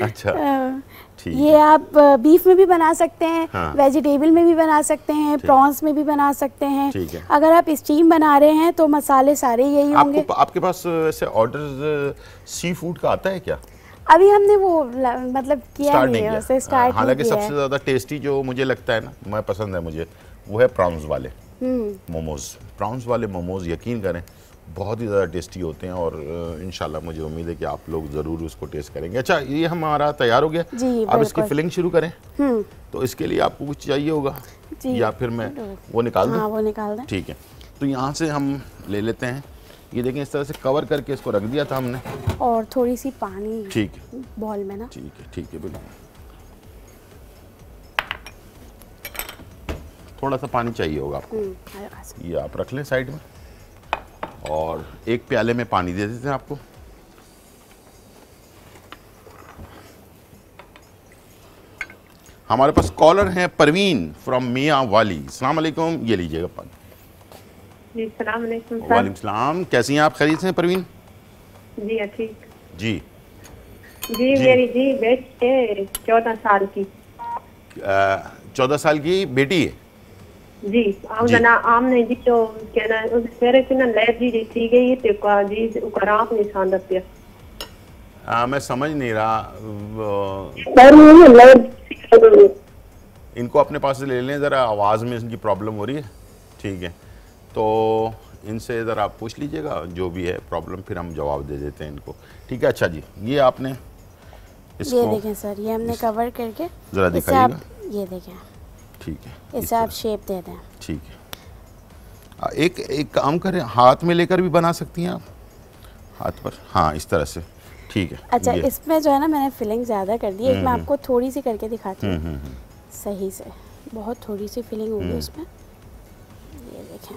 अच्छा, ठीक। ये आप बीफ में भी बना सकते हैं, वेजिटेबल में भी बना सकते हैं, प्रॉन्स में भी बना सकते हैं। ठीक है। अगर आप स्टीम बना रहे हैं तो मसाले सारे यही होंगे। आपके पास वैसे ऑर्डर सी फूड का आता है क्या? अभी हमने वो मतलब किया नहीं है, उसे स्टार्ट। हालांकि सबसे ज्यादा टेस्टी जो मुझे लगता है ना, मैं पसंद है मुझे, वो है प्रॉन्स वाले मोमोज। प्रॉन्स वाले मोमोज यकीन करें बहुत ही ज़्यादा टेस्टी होते हैं और इंशाल्लाह मुझे उम्मीद है कि आप लोग ज़रूर उसको टेस्ट करेंगे। अच्छा, ये हमारा तैयार हो गया जी। अब इसकी फिलिंग शुरू करें। तो इसके लिए आपको कुछ चाहिए होगा या फिर मैं वो निकाल दूं? हाँ, वो निकाल दें। ठीक है। तो यहाँ से हम ले लेते हैं, ये देखें इस तरह से कवर करके इसको रख दिया था हमने, और थोड़ी सी पानी ठीक बॉल में ना। ठीक है बिल्कुल, थोड़ा सा पानी चाहिए होगा आपको। ये आप रख लें साइड में, और एक प्याले में पानी दे देते हैं आपको। हमारे पास कॉलर हैं परवीन फ्रॉम मियाँ वाली। अस्सलाम वालेकुम, ये लीजिएगा पानी। जी, सलाम अलैकुम। वालेकुम सलाम, कैसी हैं आप? खैरियत से हैं परवीन? जी ठीक। जी मेरी बेटी है 14 साल की। 14 साल की बेटी है जी। आमने जी तो कहना उसरे से ना एलर्जी थी गई तो का जी खराब नहीं सांदा पिया। मैं समझ नहीं रहा, इनको अपने पास से ले लें ज़रा, आवाज़ में इनकी प्रॉब्लम हो रही है। ठीक है, तो इनसे ज़रा आप पूछ लीजिएगा जो भी है प्रॉब्लम, फिर हम जवाब दे देते हैं इनको। ठीक है। अच्छा जी, ये आपने इसको, ये देखें सर, ये हमने कवर करके ज़रा दिखाइएगा। ये देखें, ठीक है, इसे आप शेप दे दें। ठीक है। एक काम करें, हाथ में लेकर भी बना सकती हैं आप, हाथ पर, हाँ इस तरह से। ठीक है। अच्छा, इसमें जो है ना मैंने फिलिंग ज़्यादा कर दी है, मैं आपको थोड़ी सी करके दिखाती हूँ सही से। बहुत थोड़ी सी फिलिंग होगी उसमें, ये देखें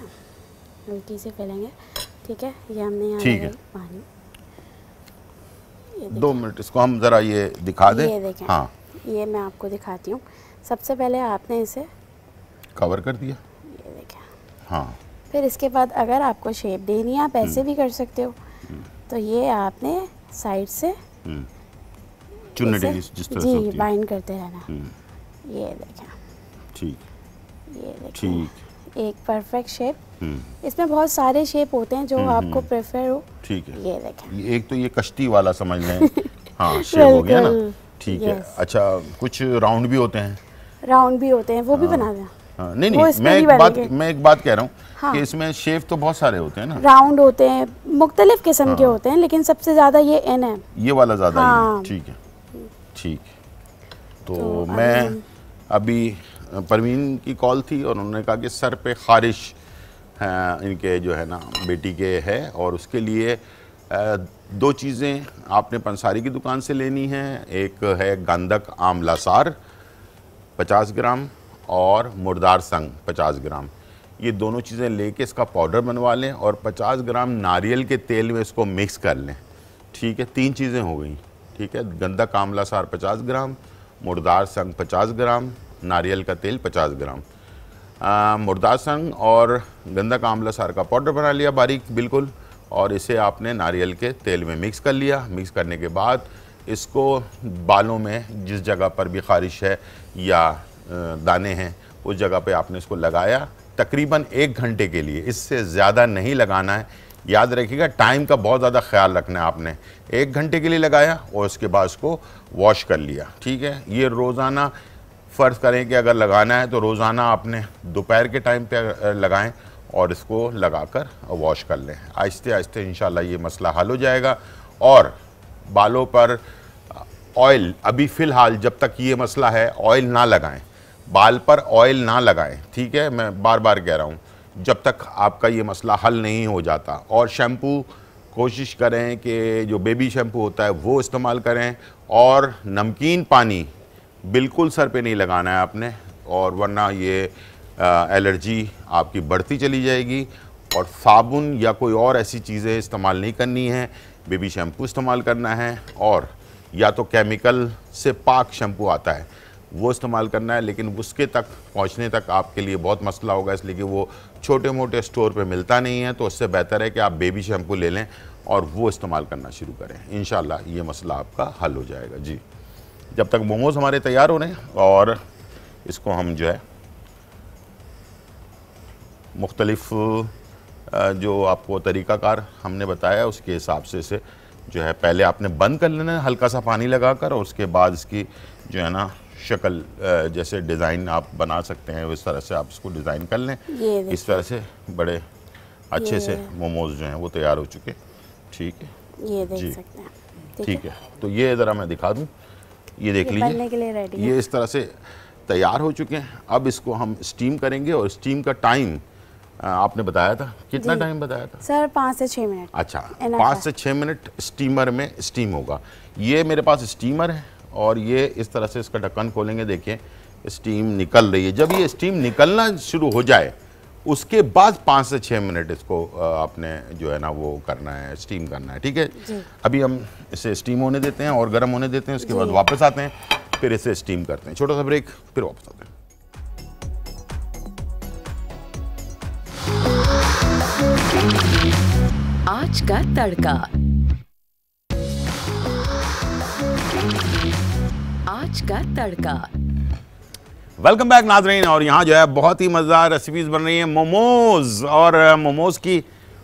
हल्की सी फिलिंग है। ठीक है, ये हमने यहाँ पानी, 2 मिनट इसको हम ज़रा ये दिखा दें। ये देखें, हाँ ये मैं आपको दिखाती हूँ। सबसे पहले आपने इसे कवर कर दिया, ये देखें। हाँ, फिर इसके बाद अगर आपको शेप देनी है आप ऐसे भी कर सकते हो। तो ये आपने साइड से चुनने जिस तरह जी बाइंड करते रहना। ये देखें, ठीक, ये देखें, ठीक, एक परफेक्ट शेप। इसमें बहुत सारे शेप होते हैं जो आपको प्रेफर हो। ठीक है, ये देखें, एक तो ये कश्ती वाला समझ लें। हाँ, शेप हो गया ना। ठीक है। अच्छा, कुछ राउंड भी होते हैं? राउंड भी होते हैं, वो भी बना दें। हाँ, नहीं मैं एक बात कह रहा हूँ कि इसमें शेप तो बहुत सारे होते हैं ना। राउंड होते हैं, मुख्तलिफ किस्म के होते हैं, लेकिन सबसे ज़्यादा ये एन है, ये वाला ज़्यादा। हाँ। ठीक है, ठीक। तो मैं अभी परवीन की कॉल थी और उन्होंने कहा कि सर पे ख़ारिश इनके जो है ना बेटी के है, और उसके लिए 2 चीज़ें आपने पंसारी की दुकान से लेनी है। एक है गंधक आमला सार 50 ग्राम, और मुर्दार संग 50 ग्राम, ये दोनों चीज़ें लेके इसका पाउडर बनवा लें और 50 ग्राम नारियल के तेल में इसको मिक्स कर लें। ठीक है, 3 चीज़ें हो गई। ठीक है, गंदा कामला सार 50 ग्राम, मुर्दार संग 50 ग्राम, नारियल का तेल 50 ग्राम। मुर्दार संग और गंदा कामला सार का पाउडर बना लिया बारीक बिल्कुल, और इसे आपने नारियल के तेल में मिक्स कर लिया। मिक्स करने के बाद इसको बालों में जिस जगह पर भी ख़ारिश है या दाने हैं उस जगह पे आपने इसको लगाया तकरीबन 1 घंटे के लिए, इससे ज़्यादा नहीं लगाना है। याद रखिएगा टाइम का बहुत ज़्यादा ख्याल रखना है आपने। 1 घंटे के लिए लगाया और उसके बाद इसको वॉश कर लिया। ठीक है, ये रोज़ाना फ़र्ज़ करें कि अगर लगाना है तो रोज़ाना आपने दोपहर के टाइम पे लगाएं और इसको लगाकर वॉश कर लें। आहिस्ते आहिस्ते इंशाल्लाह ये मसला हल हो जाएगा। और बालों पर ऑयल अभी फ़िलहाल जब तक ये मसला है ऑयल ना लगाएं, बाल पर ऑयल ना लगाएं। ठीक है, मैं बार बार कह रहा हूँ, जब तक आपका ये मसला हल नहीं हो जाता। और शैम्पू कोशिश करें कि जो बेबी शैम्पू होता है वो इस्तेमाल करें, और नमकीन पानी बिल्कुल सर पे नहीं लगाना है आपने, और वरना ये एलर्जी आपकी बढ़ती चली जाएगी। और साबुन या कोई और ऐसी चीज़ें इस्तेमाल नहीं करनी है, बेबी शैम्पू इस्तेमाल करना है, और या तो केमिकल से पाक शैम्पू आता है वो इस्तेमाल करना है। लेकिन उसके तक पहुंचने तक आपके लिए बहुत मसला होगा, इसलिए कि वो छोटे मोटे स्टोर पे मिलता नहीं है। तो उससे बेहतर है कि आप बेबी शैम्पू ले लें और वो इस्तेमाल करना शुरू करें। इंशाल्लाह ये मसला आपका हल हो जाएगा। जी, जब तक मोमोज़ हमारे तैयार हो रहे हैं, और इसको हम जो है मुख्तलिफ जो आपको तरीक़ाकार हमने बताया उसके हिसाब से इसे जो है पहले आपने बंद कर लेना है हल्का सा पानी लगाकर, और उसके बाद इसकी जो है ना शक्ल जैसे डिज़ाइन आप बना सकते हैं इस तरह से आप इसको डिज़ाइन कर लें। इस तरह से बड़े अच्छे से मोमोज़ जो हैं वो तैयार हो चुके। ठीक है, ये देख सकते हैं। ठीक है, तो ये ज़रा मैं दिखा दूँ, ये देख लीजिए, ये इस तरह से तैयार हो चुके हैं। अब इसको हम स्टीम करेंगे, और स्टीम का टाइम आपने बताया था, कितना टाइम बताया था सर? 5 से 6 मिनट। अच्छा, 5 से 6 मिनट स्टीमर में स्टीम होगा। ये मेरे पास स्टीमर है, और ये इस तरह से इसका ढक्कन खोलेंगे, देखिए स्टीम निकल रही है। जब ये स्टीम निकलना शुरू हो जाए उसके बाद 5 से 6 मिनट इसको आपने जो है ना वो करना है, स्टीम करना है। ठीक है, अभी हम इसे स्टीम होने देते हैं और गर्म होने देते हैं, उसके बाद वापस आते हैं, फिर इसे स्टीम करते हैं। छोटा सा ब्रेक, फिर वापस आते हैं। आज का तड़का। आज का तड़का। वेलकम बैक नाज़रीन, और यहाँ जो है बहुत ही मज़ेदार रेसिपीज़ बन रही हैं मोमोज़, और मोमोज़ की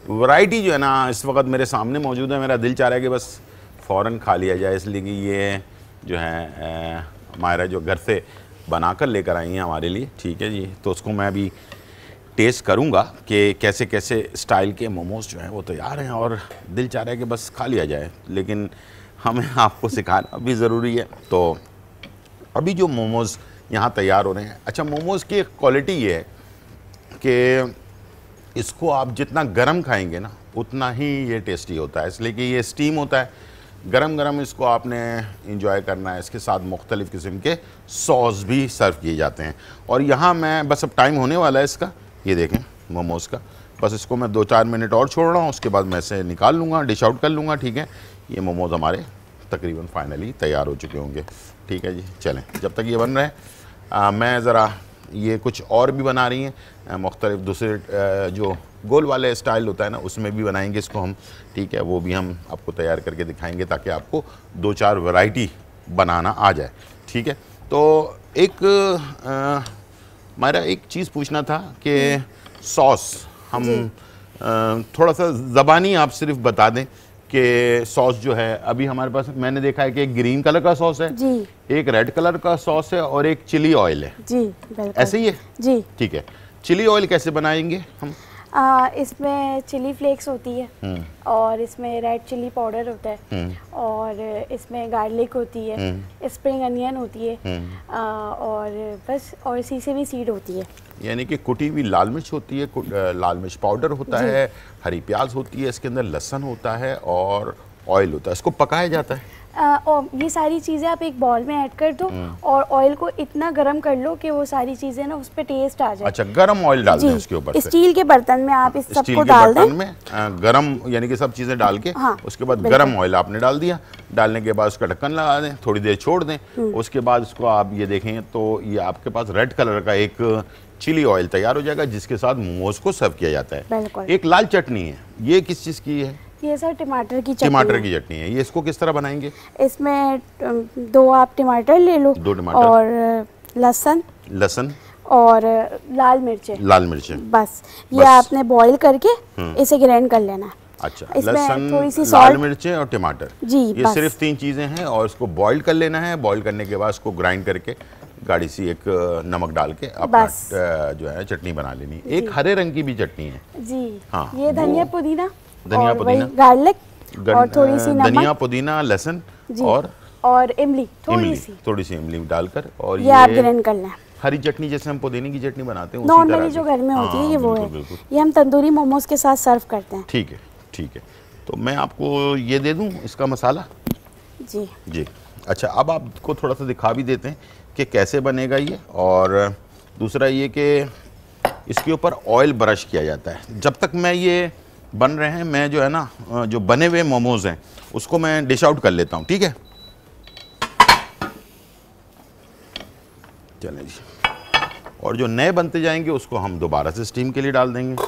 वैरायटी जो है ना इस वक्त मेरे सामने मौजूद है। मेरा दिल चाह रहा है कि बस फ़ौरन खा लिया जाए, इसलिए कि ये जो है हमारा जो घर से बनाकर लेकर आई हैं हमारे लिए। ठीक है जी, तो उसको मैं अभी टेस्ट करूँगा कि कैसे कैसे स्टाइल के मोमोज़ जो हैं वो तैयार हैं, और दिल चाह रहा है कि बस खा लिया जाए, लेकिन हमें आपको सिखाना भी ज़रूरी है। तो अभी जो मोमोज़ यहाँ तैयार हो रहे हैं, अच्छा मोमोज़ की एक क्वालिटी ये है कि इसको आप जितना गरम खाएंगे ना उतना ही ये टेस्टी होता है, इसलिए कि ये स्टीम होता है। गरम गरम इसको आपने इंजॉय करना है। इसके साथ मुख्तलिफ़ किस्म के सॉस भी सर्व किए जाते हैं। और यहाँ मैं बस अब टाइम होने वाला है इसका, ये देखें मोमोज़ का, बस इसको मैं 2-4 मिनट और छोड़ रहा हूँ, उसके बाद मैं इसे निकाल लूँगा, डिश आउट कर लूँगा। ठीक है, ये मोमोज़ हमारे तकरीबन फाइनली तैयार हो चुके होंगे। ठीक है जी, चलें जब तक ये बन रहे हैं मैं ज़रा ये कुछ और भी बना रही हैं मुख्तलिफ़ दूसरे जो गोल वाले स्टाइल होता है ना उसमें भी बनाएंगे इसको हम। ठीक है, वो भी हम आपको तैयार करके दिखाएंगे ताकि आपको 2-4 वैरायटी बनाना आ जाए। ठीक है, तो एक मेरा एक चीज़ पूछना था कि सॉस हम थोड़ा सा ज़बानी आप सिर्फ बता दें कि सॉस जो है अभी हमारे पास मैंने देखा है कि एक ग्रीन कलर का सॉस है जी, एक रेड कलर का सॉस है और एक चिली ऑयल है जी, बिल्कुल ऐसे ही है जी। ठीक है, चिली ऑयल कैसे बनाएंगे हम? इसमें चिली फ्लेक्स होती है और इसमें रेड चिली पाउडर होता है और इसमें गार्लिक होती है, स्प्रिंग अनियन होती है और बस, और सीसेमी सीड होती है। यानी कि कुटी हुई लाल मिर्च होती है, लाल मिर्च पाउडर होता है, हरी प्याज होती है, इसके अंदर लहसुन होता है और ऑयल होता है। इसको पकाया जाता है? और ये सारी चीज़ें आप एक बॉल में ऐड कर दो और ऑयल को इतना गरम कर लो कि वो सारी चीज़ें ना उस पर टेस्ट आ जाए। अच्छा, गरम ऑयल डाल दें उसके ऊपर से? स्टील के बर्तन में आप इस सबको डाल दें, में गरम यानी कि सब चीज़ें डाल के, हाँ, उसके बाद गरम ऑयल आपने डाल दिया। डालने के बाद उसका ढक्कन लगा दें, थोड़ी देर छोड़ दें। उसके बाद उसको आप ये देखें तो ये आपके पास रेड कलर का एक चिली ऑयल तैयार हो जाएगा, जिसके साथ मोमोज को सर्व किया जाता है। एक लाल चटनी है, ये किस चीज़ की है? ये सर टमाटर की चटनी। टमाटर की चटनी है। ये इसको किस तरह बनाएंगे? इसमें 2 आप टमाटर ले लो, 2 टमाटर और लहसुन और लाल मिर्चें, बस ये आपने बॉईल करके इसे ग्राइंड कर लेना। अच्छा, लहसुन, थोड़ी सी लाल मिर्चें और टमाटर जी, ये सिर्फ 3 चीज़ें हैं और इसको बॉईल कर लेना है। बॉईल करने के बाद इसको ग्राइंड करके गाढ़ी सी एक नमक डाल के अपना जो है चटनी बना लेनी है। एक हरे रंग की भी चटनी है जी, हाँ, ये धनिया पुदीना, गार्लिक और थोड़ी सी नमक, धनिया पुदीना लहसुन और इमली, थोड़ी सी इमली डालकर, और ये आप ग्राइंड कर लें। हरी चटनी जैसे हम पुदीने की चटनी बनाते हैं नॉर्मली जो घर में होती है, ये वो है। ये हम तंदूरी मोमोज के साथ सर्व करते हैं। ठीक है, ठीक है। तो मैं आपको ये दे दूं इसका मसाला? जी जी। अच्छा, अब आपको थोड़ा सा दिखा भी देते हैं कि कैसे बनेगा ये, और दूसरा ये कि इसके ऊपर ऑयल ब्रश किया जाता है। जब तक मैं ये बन रहे हैं, मैं जो है ना जो बने हुए मोमोज हैं उसको मैं डिश आउट कर लेता हूँ, ठीक है? चलें जी। और जो नए बनते जाएंगे उसको हम दोबारा से स्टीम के लिए डाल देंगे।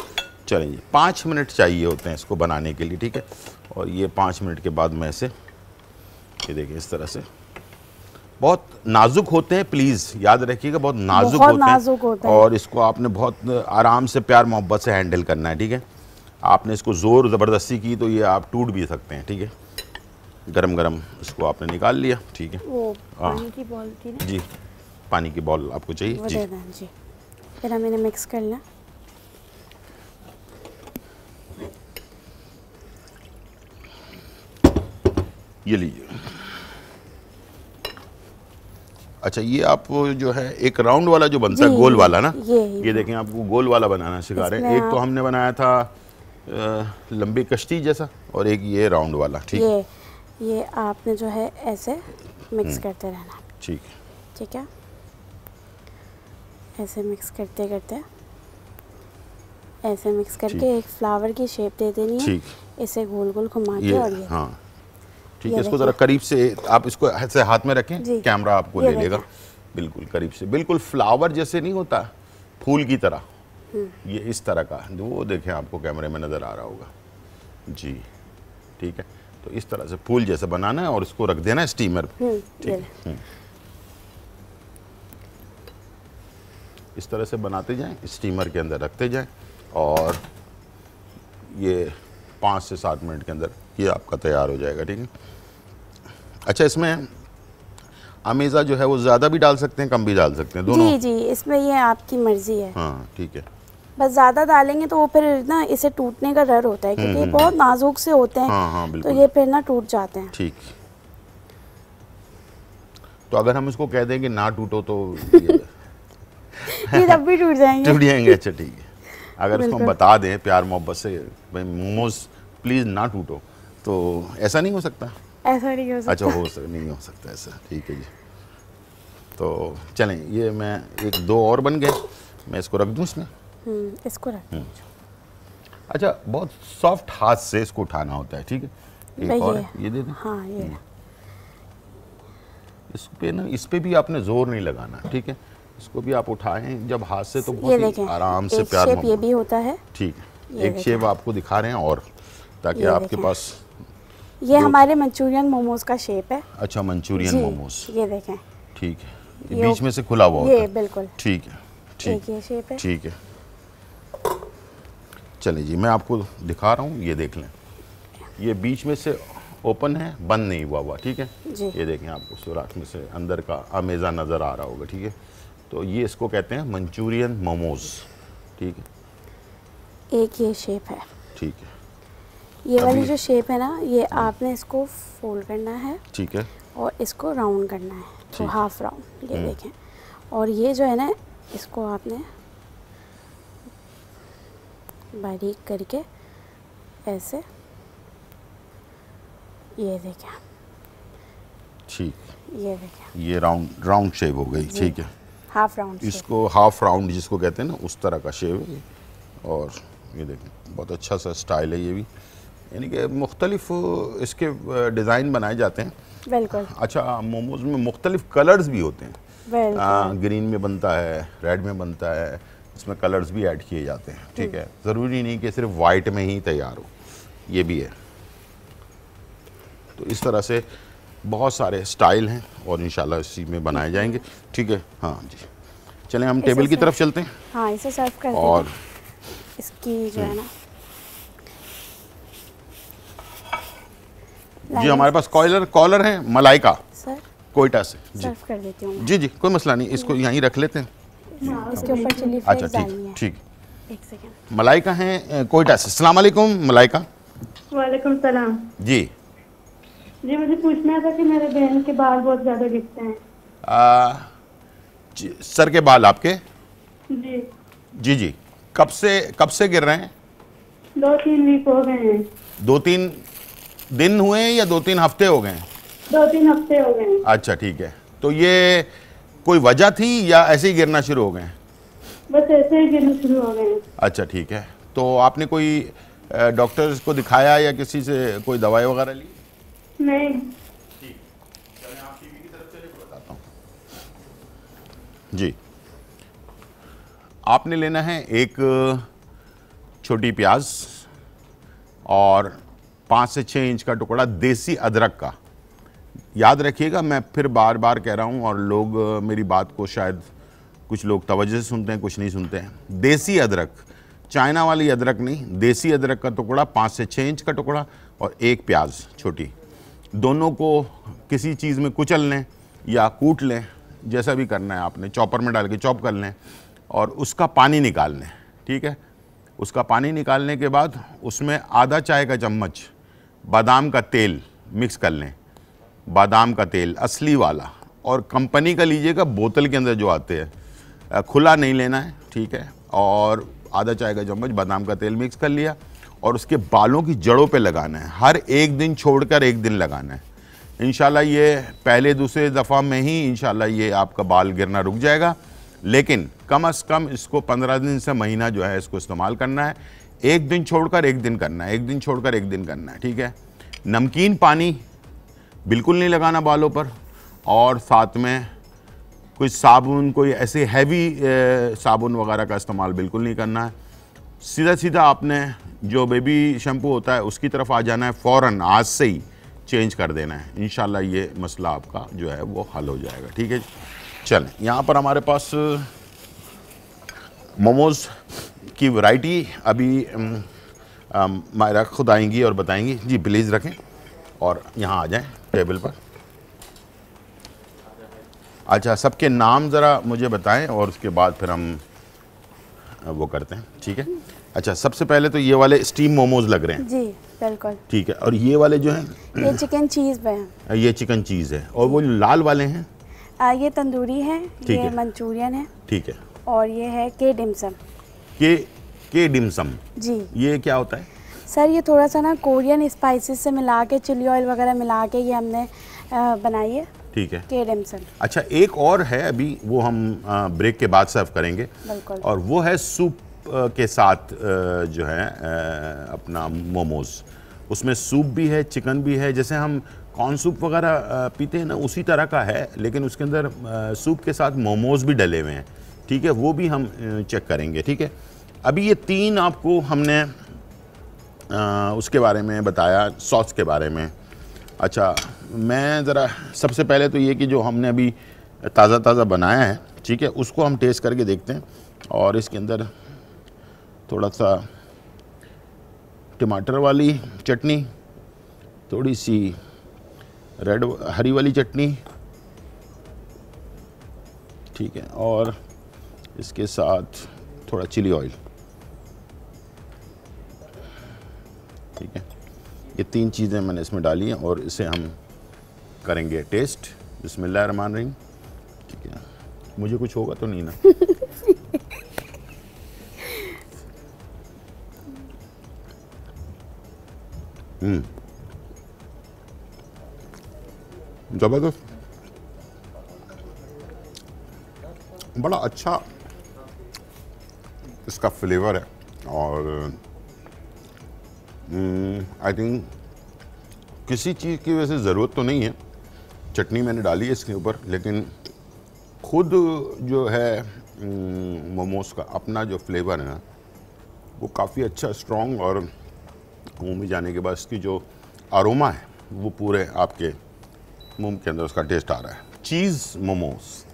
चलें जी, 5 मिनट चाहिए होते हैं इसको बनाने के लिए, ठीक है? और ये 5 मिनट के बाद मैं इसे, ये देखिए इस तरह से, बहुत नाजुक होते हैं, प्लीज़ याद रखिएगा, बहुत नाजुक होते हैं। और इसको आपने बहुत आराम से प्यार मोहब्बत से हैंडल करना है, ठीक है? आपने इसको ज़ोर ज़बरदस्ती की तो ये आप टूट भी सकते हैं, ठीक है? गरम गरम इसको आपने निकाल लिया, ठीक है? वो पानी की बॉल थी ना? जी, पानी की बॉल आपको चाहिए? वो दे दें जी। फिर हम इन्हें मिक्स कर लें। ये लीजिए। अच्छा, ये आप जो है एक राउंड वाला जो बनता है, गोल वाला ना, ये देखें आपको गोल वाला बनाना सिखा रहे हैं। एक तो हमने बनाया था लंबी कश्ती जैसा, और एक ये राउंड वाला, ठीक? ये आपने जो है ऐसे मिक्स करते रहना, ठीक है? ऐसे मिक्स करते करते, ऐसे मिक्स करके एक फ्लावर की शेप दे देनी है। इसे गोल गोल घुमा के, और ये हाँ, ठीक है। इसको ज़रा करीब से आप इसको ऐसे हाथ में रखें, कैमरा आपको ले लेगा। बिल्कुल करीब से, बिल्कुल फ्लावर जैसे नहीं होता, फूल की तरह, ये इस तरह का, वो देखें आपको कैमरे में नज़र आ रहा होगा जी, ठीक है? तो इस तरह से फूल जैसा बनाना है और इसको रख देना है स्टीमर पे, ठीक है? इस तरह से बनाते जाएं, स्टीमर के अंदर रखते जाएं, और ये 5 से 7 मिनट के अंदर ये आपका तैयार हो जाएगा, ठीक है? अच्छा, इसमें अमेज़ा जो है वो ज़्यादा भी डाल सकते हैं, कम भी डाल सकते हैं, दोनों? जी जी, इसमें ये आपकी मर्जी है। हाँ, ठीक है। बस ज़्यादा डालेंगे तो वो फिर ना इसे टूटने का डर होता है, क्योंकि ये बहुत नाजुक से होते हैं। हाँ, तो ये फिर ना टूट जाते हैं। ठीक। तो अगर हम इसको कह देंगे ना टूटो तो ये तब भी टूट जाएंगे। अच्छा, ठीक है। अगर इसको हम बता दें प्यार मोहब्बत से, भाई मोमोज प्लीज़ ना टूटो, तो ऐसा नहीं हो सकता? ऐसा नहीं हो सकता। अच्छा, नहीं हो सकता ऐसा, ठीक है जी। तो चलें, ये मैं 1-2 और बन गए, मैं इसको रख दूँ इसमें? इसको रख। अच्छा, बहुत सॉफ्ट हाथ से इसको उठाना होता है, ठीक है? एक और ये दे दें। हाँ, ये इस पे ना, इस पे भी आपने जोर नहीं लगाना, ठीक है? इसको भी आप उठाएं जब हाथ से तो बहुत ही आराम से, प्यार मोहब्बत। ये भी होता है, ठीक है? एक शेप आपको दिखा रहे हैं, और ताकि आपके पास, ये हमारे मंचूरियन मोमोज का शेप है। अच्छा, मंचूरियन मोमोज, ये देखें, ठीक है? ये बीच में से खुला हुआ होता है, ये बिल्कुल, ठीक है, ठीक, ये शेप है, ठीक है। चलिए जी, मैं आपको दिखा रहा हूँ, ये देख लें, ये बीच में से ओपन है, बंद नहीं हुआ, ठीक है? ये देखें, आपको सुराख में से अंदर का अमेज़ा नज़र आ रहा होगा, ठीक है? तो ये इसको कहते हैं मंचूरियन मोमोज, ठीक है? एक ये शेप है, ठीक है? ये वाली जो शेप है ना, ये आपने इसको फोल्ड करना है, ठीक है? और इसको राउंड करना है, तो हाफ राउंड, ये देखें। और ये जो है ना, इसको आपने बारीक करके ऐसे, ये देखें, ठीक, ये देखिए ये राउंड शेप हो गई, ठीक है। Half round. इसको हाफ राउंड जिसको कहते हैं ना, उस तरह का शेप है। और ये देखें बहुत अच्छा सा स्टाइल है ये भी, यानी कि मुख्तलिफ इसके डिज़ाइन बनाए जाते हैं। बिल्कुल। अच्छा, मोमोज में मुख्तलिफ कलर्स भी होते हैं, बिल्कुल। ग्रीन में बनता है, रेड में बनता है, इसमें कलर्स भी ऐड किए जाते हैं, ठीक है। ज़रूरी नहीं कि सिर्फ वाइट में ही तैयार हो, ये भी है। तो इस तरह से बहुत सारे स्टाइल हैं और इंशाल्लाह इसी में बनाए जाएंगे, ठीक है। हाँ जी, चलें हम टेबल की तरफ चलते हैं। हाँ, इसे सर्व करते हैं। और इसकी जो है ना, जी हमारे पास कॉलर हैं मलाइका सर कोयटा से जी। सर्व कर देती हूँ। जी जी, कोई मसला नहीं, इसको यहीं रख लेते हैं। इसके ऊपर चिली अच्छा फ्लेक्स डालनी है। ठीक, एक सेकंड। मलाइका हैं कोयटा से। अस्सलाम वालेकुम मलाइका। वालेकुम सलाम। जी जी मुझे पूछना था कि मेरे बहन के बाल बहुत ज्यादा गिरते हैं। सर के बाल आपके? जी जी जी, कब से गिर रहे हैं? 2-3 वीक हो गए हैं। 2-3 दिन हुए हैं या 2-3 हफ्ते हो गए हैं? 2-3 हफ्ते हो गए हैं। अच्छा ठीक है, तो ये कोई वजह थी या ऐसे ही गिरना शुरू हो गए हैं? बस ऐसे ही गिरना शुरू हो गए हैं। अच्छा ठीक है, तो आपने कोई डॉक्टर्स को दिखाया या किसी से कोई दवाई वगैरह ली? नहीं। बताता हूँ जी। आपने लेना है एक छोटी प्याज और 5 से 6 इंच का टुकड़ा देसी अदरक का। याद रखिएगा, मैं फिर बार बार कह रहा हूँ और लोग मेरी बात को शायद कुछ लोग तवज्जो से सुनते हैं, कुछ नहीं सुनते हैं। देसी अदरक, चाइना वाली अदरक नहीं, देसी अदरक का टुकड़ा 5 से 6 इंच का टुकड़ा और एक प्याज छोटी। दोनों को किसी चीज़ में कुचल लें या कूट लें, जैसा भी करना है आपने, चॉपर में डाल के चॉप कर लें और उसका पानी निकाल लें, ठीक है। उसका पानी निकालने के बाद उसमें आधा चाय का चम्मच बादाम का तेल मिक्स कर लें। बादाम का तेल असली वाला, और कंपनी का लीजिएगा, बोतल के अंदर जो आते हैं, खुला नहीं लेना है, ठीक है। और आधा चाय का चम्मच बादाम का तेल मिक्स कर लिया और उसके बालों की जड़ों पे लगाना है। हर एक दिन छोड़कर एक दिन लगाना है। इंशाल्लाह ये पहले दूसरे दफ़ा में ही इंशाल्लाह ये आपका बाल गिरना रुक जाएगा, लेकिन कम से कम इसको 15 दिन से महीना जो है इसको इस्तेमाल करना है। एक दिन छोड़कर एक दिन करना है, एक दिन छोड़कर एक दिन करना है, ठीक है। नमकीन पानी बिल्कुल नहीं लगाना बालों पर, और साथ में कोई साबुन, कोई ऐसे हैवी साबुन वगैरह का इस्तेमाल बिल्कुल नहीं करना है। सीधा सीधा आपने जो बेबी शैम्पू होता है उसकी तरफ आ जाना है, फ़ौरन आज से ही चेंज कर देना है। इंशाल्लाह ये मसला आपका जो है वो हल हो जाएगा, ठीक है। चलें, यहाँ पर हमारे पास मोमोज़ की वैरायटी अभी मायरा खुद आएंगी और बताएंगी। जी प्लीज़ रखें और यहाँ आ जाएं टेबल पर। अच्छा, सबके नाम ज़रा मुझे बताएं और उसके बाद फिर हम वो करते हैं, ठीक है। अच्छा, सबसे पहले तो ये वाले स्टीम मोमोज लग रहे हैं। जी बिल्कुल, ठीक है। और ये वाले जो हैं, ये चिकन चीज़ पे हैं। ये चिकन चीज़ है। और वो जो लाल वाले हैं, ये तंदूरी है, ठीक ये है। मंचूरियन है, ठीक है। और ये है के डिमसम। के डिमसम, जी ये क्या होता है? सर, ये थोड़ा सा ना कोरियन स्पाइसेस से मिला के, चिली ऑयल वगैरह मिला के ये हमने बनाई है, ठीक है। के डिमसम। अच्छा, एक और है अभी, वो हम ब्रेक के बाद सर्व करेंगे, बिल्कुल। और वो है सूप के साथ जो है अपना मोमोज़। उसमें सूप भी है, चिकन भी है, जैसे हम कॉर्न सूप वगैरह पीते हैं ना, उसी तरह का है, लेकिन उसके अंदर सूप के साथ मोमोज़ भी डले हुए हैं, ठीक है। वो भी हम चेक करेंगे, ठीक है। अभी ये 3 आपको हमने उसके बारे में बताया, सॉस के बारे में। अच्छा, मैं ज़रा सबसे पहले तो ये कि जो हमने अभी ताज़ा बनाया है, ठीक है, उसको हम टेस्ट करके देखते हैं। और इसके अंदर थोड़ा सा टमाटर वाली चटनी, थोड़ी सी हरी वाली चटनी, ठीक है, और इसके साथ थोड़ा चिली ऑयल, ठीक है। ये 3 चीज़ें मैंने इसमें डाली हैं और इसे हम करेंगे टेस्ट। बिस्मिल्लाहिर्रहमानिर्रहीम, ठीक है। मुझे कुछ होगा तो नहीं ना? ज़बरदस्त। बड़ा अच्छा इसका फ्लेवर है और आई थिंक किसी चीज़ की वैसे ज़रूरत तो नहीं है। चटनी मैंने डाली है इसके ऊपर, लेकिन खुद जो है मोमोज़ का अपना जो फ्लेवर है ना वो काफ़ी अच्छा स्ट्रॉन्ग, और मुंह में जाने के बाद इसकी जो अरोमा है वो पूरे आपके मुंह के अंदर उसका टेस्ट आ रहा है। चीज़ मोमोज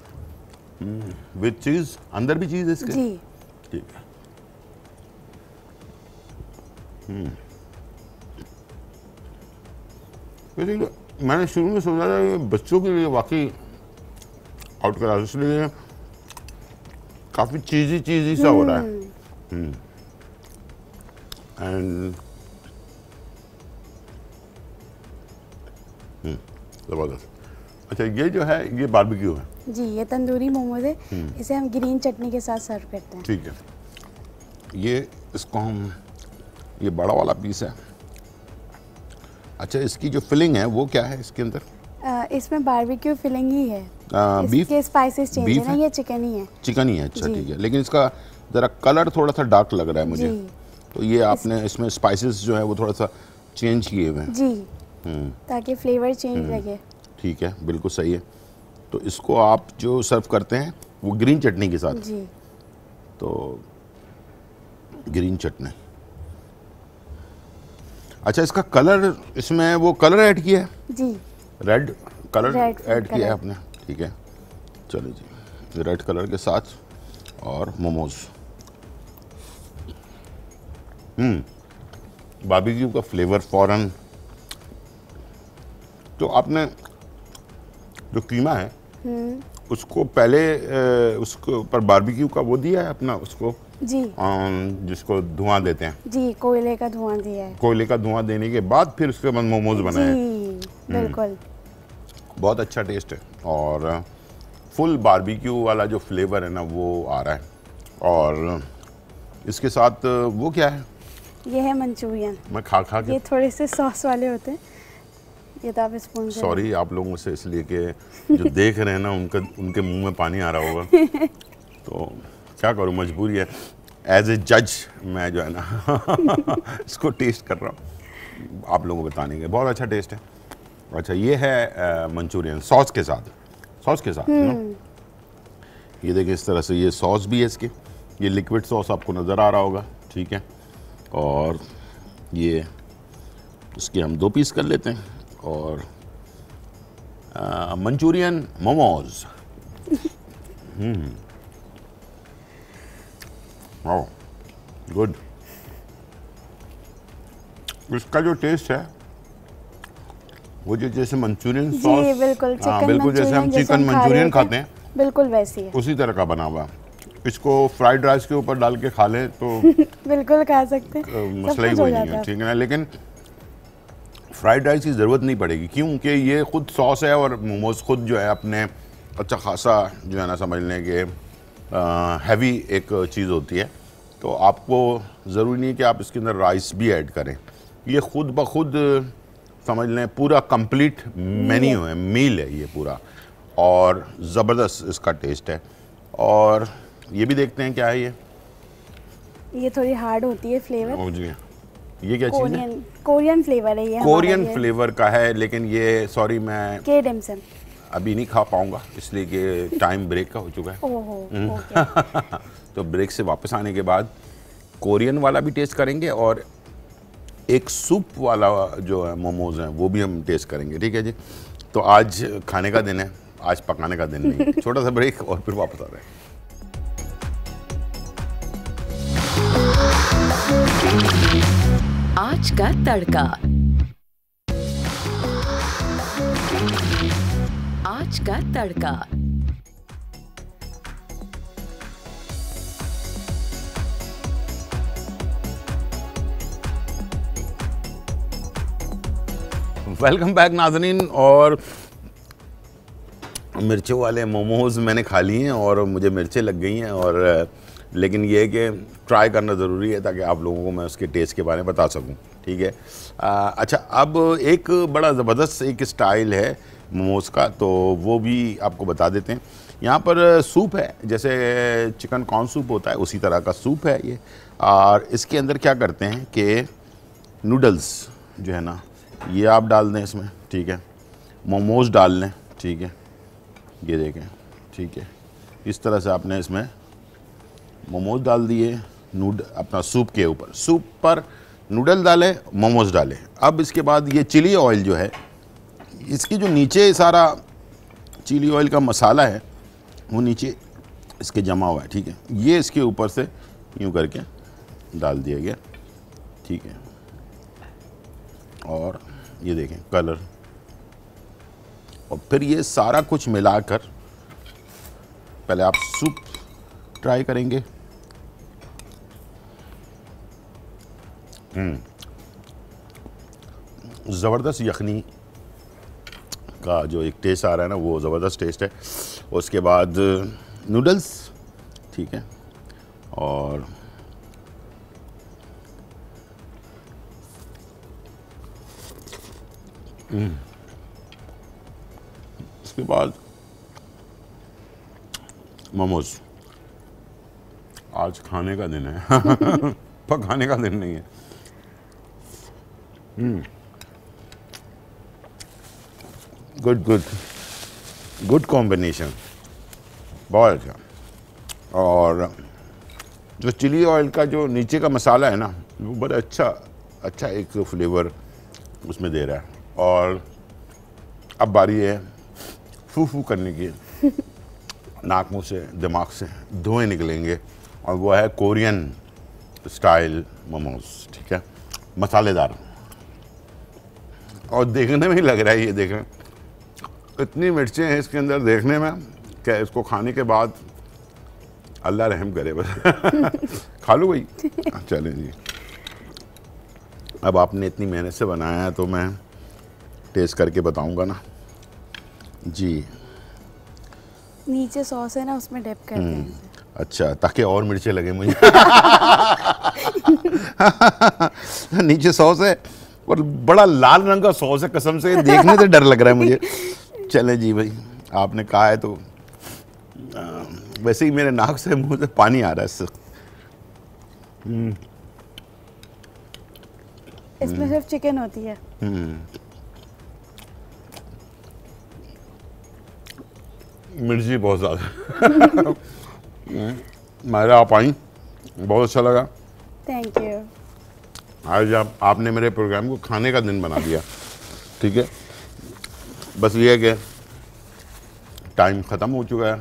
विद चीज़, अंदर भी चीज़ है इसके? जी ठीक है। मैंने शुरू में सोचा था ये बच्चों के लिए वाकई आउट करा, इसलिए काफ़ी चीज़ी सा हो रहा है। एंड ज़बरदस्त। अच्छा, ये जो है ये बारबेक्यू है? जी, ये तंदूरी मोमोज है। इसे हम ग्रीन चटनी के साथ सर्व करते हैं। ठीक है। ये इसको हम, ये बड़ा वाला पीस है। अच्छा, इसकी जो फिलिंग है वो क्या है इसके अंदर? इसमें बारबेक्यू फिलिंग ही है। बीफ इसके स्पाइसेस चेंज है ना, ये चिकन ही है। चिकन ही है, अच्छा ठीक है। लेकिन इसका ज़रा कलर थोड़ा सा डार्क लग रहा है मुझे। तो ये आपने इसमें स्पाइसेस जो है वो थोड़ा सा चेंज किए हुए हैं जी, ताकि फ्लेवर चेंज लगे। ठीक है, बिल्कुल सही है। तो इसको आप जो सर्व करते हैं वो ग्रीन चटनी के साथ? जी। तो ग्रीन चटनी, अच्छा इसका कलर, इसमें वो कलर ऐड किया है? जी, रेड कलर रेड ऐड किया है आपने, ठीक है। चलिए जी, रेड कलर के साथ और मोमोज। बारबेक्यू का फ्लेवर फौरन। तो आपने जो कीमा है उसको पहले उसके ऊपर बारबेक्यू का वो दिया है अपना उसको जी, जिसको धुआं देते हैं? जी, कोयले का धुआं दिया है। कोयले का धुआं देने के बाद फिर उसके बाद मोमोज बनाए हैं? जी, बिल्कुल। बहुत अच्छा टेस्ट है और फुल बारबेक्यू वाला जो फ्लेवर है ना वो आ रहा है। और इसके साथ वो क्या है? ये है मंचूरियन। मैं खा के, ये थोड़े से सॉस वाले होते हैं। ये तो आप स्पून से, सॉरी आप लोगों से, इसलिए कि जो देख रहे हैं ना उनके मुंह में पानी आ रहा होगा। तो क्या करूँ, मजबूरी है। एज ए जज मैं जो है ना इसको टेस्ट कर रहा हूँ आप लोगों को बताने के। बहुत अच्छा टेस्ट है। अच्छा, ये है मंचूरियन सॉस के साथ, ये देखिए इस तरह से ये सॉस भी है इसके, ये लिक्विड सॉस आपको नज़र आ रहा होगा, ठीक है। और ये इसके हम 2 पीस कर लेते हैं और मंचूरियन मोमोज। वाह, गुड। इसका जो टेस्ट है वो जो जैसे मंचूरियन सॉस, बिल्कुल बिल्कुल जैसे हम चिकन मंचूरियन खाते हैं बिल्कुल वैसी है, उसी तरह का बना हुआ। इसको फ्राइड राइस के ऊपर डाल के खा लें तो बिल्कुल खा सकते हैं, मसला ही कोई नहीं है, ठीक है ना। लेकिन फ्राइड राइस की ज़रूरत नहीं पड़ेगी क्योंकि ये खुद सॉस है और मोमोज खुद जो है अपने अच्छा खासा जो है ना समझ लें कि हैवी एक चीज़ होती है। तो आपको ज़रूरी नहीं कि आप इसके अंदर राइस भी ऐड करें, ये खुद ब खुद समझ लें पूरा कंप्लीट मेन्यू है, मील है ये पूरा, और ज़बरदस्त इसका टेस्ट है। और ये भी देखते हैं क्या है ये थोड़ी हार्ड होती है फ्लेवर। जी, ये क्या चीज़ है? कोरियन फ्लेवर है ये, कोरियन फ्लेवर का है। लेकिन ये सॉरी मैं KDMSM अभी नहीं खा पाऊंगा इसलिए कि टाइम ब्रेक का हो चुका है। ओहो, तो ब्रेक से वापस आने के बाद कोरियन वाला भी टेस्ट करेंगे और एक सूप वाला जो है मोमोज हैं वो भी हम टेस्ट करेंगे, ठीक है जी। तो आज खाने का दिन है, आज पकाने का दिन नहीं। छोटा सा ब्रेक और फिर वापस आ रहे हैं। आज का तड़का। आज का तड़का। वेलकम बैक नाज़रीन। और मिर्चों वाले मोमोज़ मैंने खा लिए हैं और मुझे मिर्चें लग गई हैं, और लेकिन ये है कि ट्राई करना ज़रूरी है ताकि आप लोगों को मैं उसके टेस्ट के बारे में बता सकूं, ठीक है। अच्छा, अब एक बड़ा ज़बरदस्त एक स्टाइल है मोमोज़ का, तो वो भी आपको बता देते हैं। यहाँ पर सूप है, जैसे चिकन कॉर्न सूप होता है उसी तरह का सूप है ये। और इसके अंदर क्या करते हैं कि नूडल्स जो है ना ये आप डाल दें इसमें, ठीक है, मोमोज़ डाल लें, ठीक है, ये देखें, ठीक है, इस तरह से आपने इसमें मोमोज़ डाल दिए अपना सूप के ऊपर, सूप पर नूडल डालें, मोमोज़ डालें। अब इसके बाद ये चिली ऑयल जो है, इसकी जो नीचे सारा चिली ऑयल का मसाला है वो नीचे इसके जमा हुआ है, ठीक है, ये इसके ऊपर से यूँ करके डाल दिया गया, ठीक है। और ये देखें कलर, और फिर ये सारा कुछ मिलाकर पहले आप सूप ट्राई करेंगे। ज़बरदस्त यखनी का जो एक टेस्ट आ रहा है ना, वो ज़बरदस्त टेस्ट है। उसके बाद नूडल्स, ठीक है, और उसके बाद मोमोज। आज खाने का दिन है पकाने का दिन नहीं है। गुड गुड गुड कॉम्बिनेशन, बहुत अच्छा। और जो चिली ऑयल का जो नीचे का मसाला है ना, वो बड़ा अच्छा एक फ्लेवर उसमें दे रहा है। और अब बारी है फू फू करने की नाक मुंह से दिमाग से धुएं निकलेंगे, और वो है कोरियन स्टाइल मोमोज, ठीक है, मसालेदार। और देखने में ही लग रहा है, ये देखें इतनी मिर्चें हैं इसके अंदर देखने में, क्या इसको खाने के बाद अल्लाह रहम करे बस खा लो भाई। चलें जी, अब आपने इतनी मेहनत से बनाया है तो मैं टेस्ट करके बताऊंगा ना जी। नीचे सॉस है ना, उसमें डिप करते हैं। अच्छा, ताकि और मिर्चें लगे मुझे नीचे सॉस है और बड़ा लाल रंग का सॉस है, कसम से देखने से डर लग रहा है मुझे। चले जी भाई, आपने कहा है तो वैसे ही मेरे नाक से मुंह से पानी आ रहा है इससे। इसमें सिर्फ चिकन होती है। मिर्ची बहुत ज़्यादा मायरा आप आई, बहुत अच्छा लगा। Thank you. आज आपने मेरे प्रोग्राम को खाने का दिन बना दिया, ठीक है। बस ये है कि टाइम ख़त्म हो चुका है,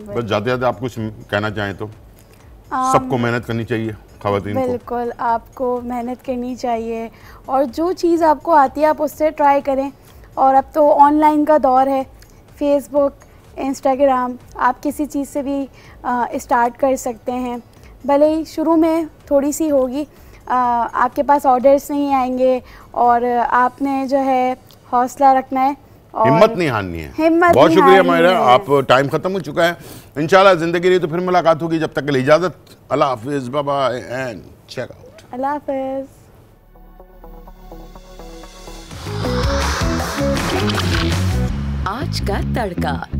बस जाते जाते आप कुछ कहना चाहें तो। सबको मेहनत करनी चाहिए, ख़वातीन को। बिल्कुल, आपको मेहनत करनी चाहिए, और जो चीज़ आपको आती है आप उससे ट्राई करें। और अब तो ऑनलाइन का दौर है, फेसबुक, इंस्टाग्राम, आप किसी चीज़ से भी स्टार्ट कर सकते हैं। भले ही शुरू में थोड़ी सी होगी, आपके पास ऑर्डर्स नहीं आएंगे, और आपने जो है हौसला रखना है और हिम्मत नहीं हारनी है। बहुत शुक्रिया मायरा, आप टाइम ख़त्म हो चुका है। इंशाल्लाह ज़िंदगी रही तो फिर मुलाकात होगी, जब तक के लिए इजाज़त, अल्लाह हाफिज़, bye bye and check out. अल्लाह हाफिज़। आज का तड़का।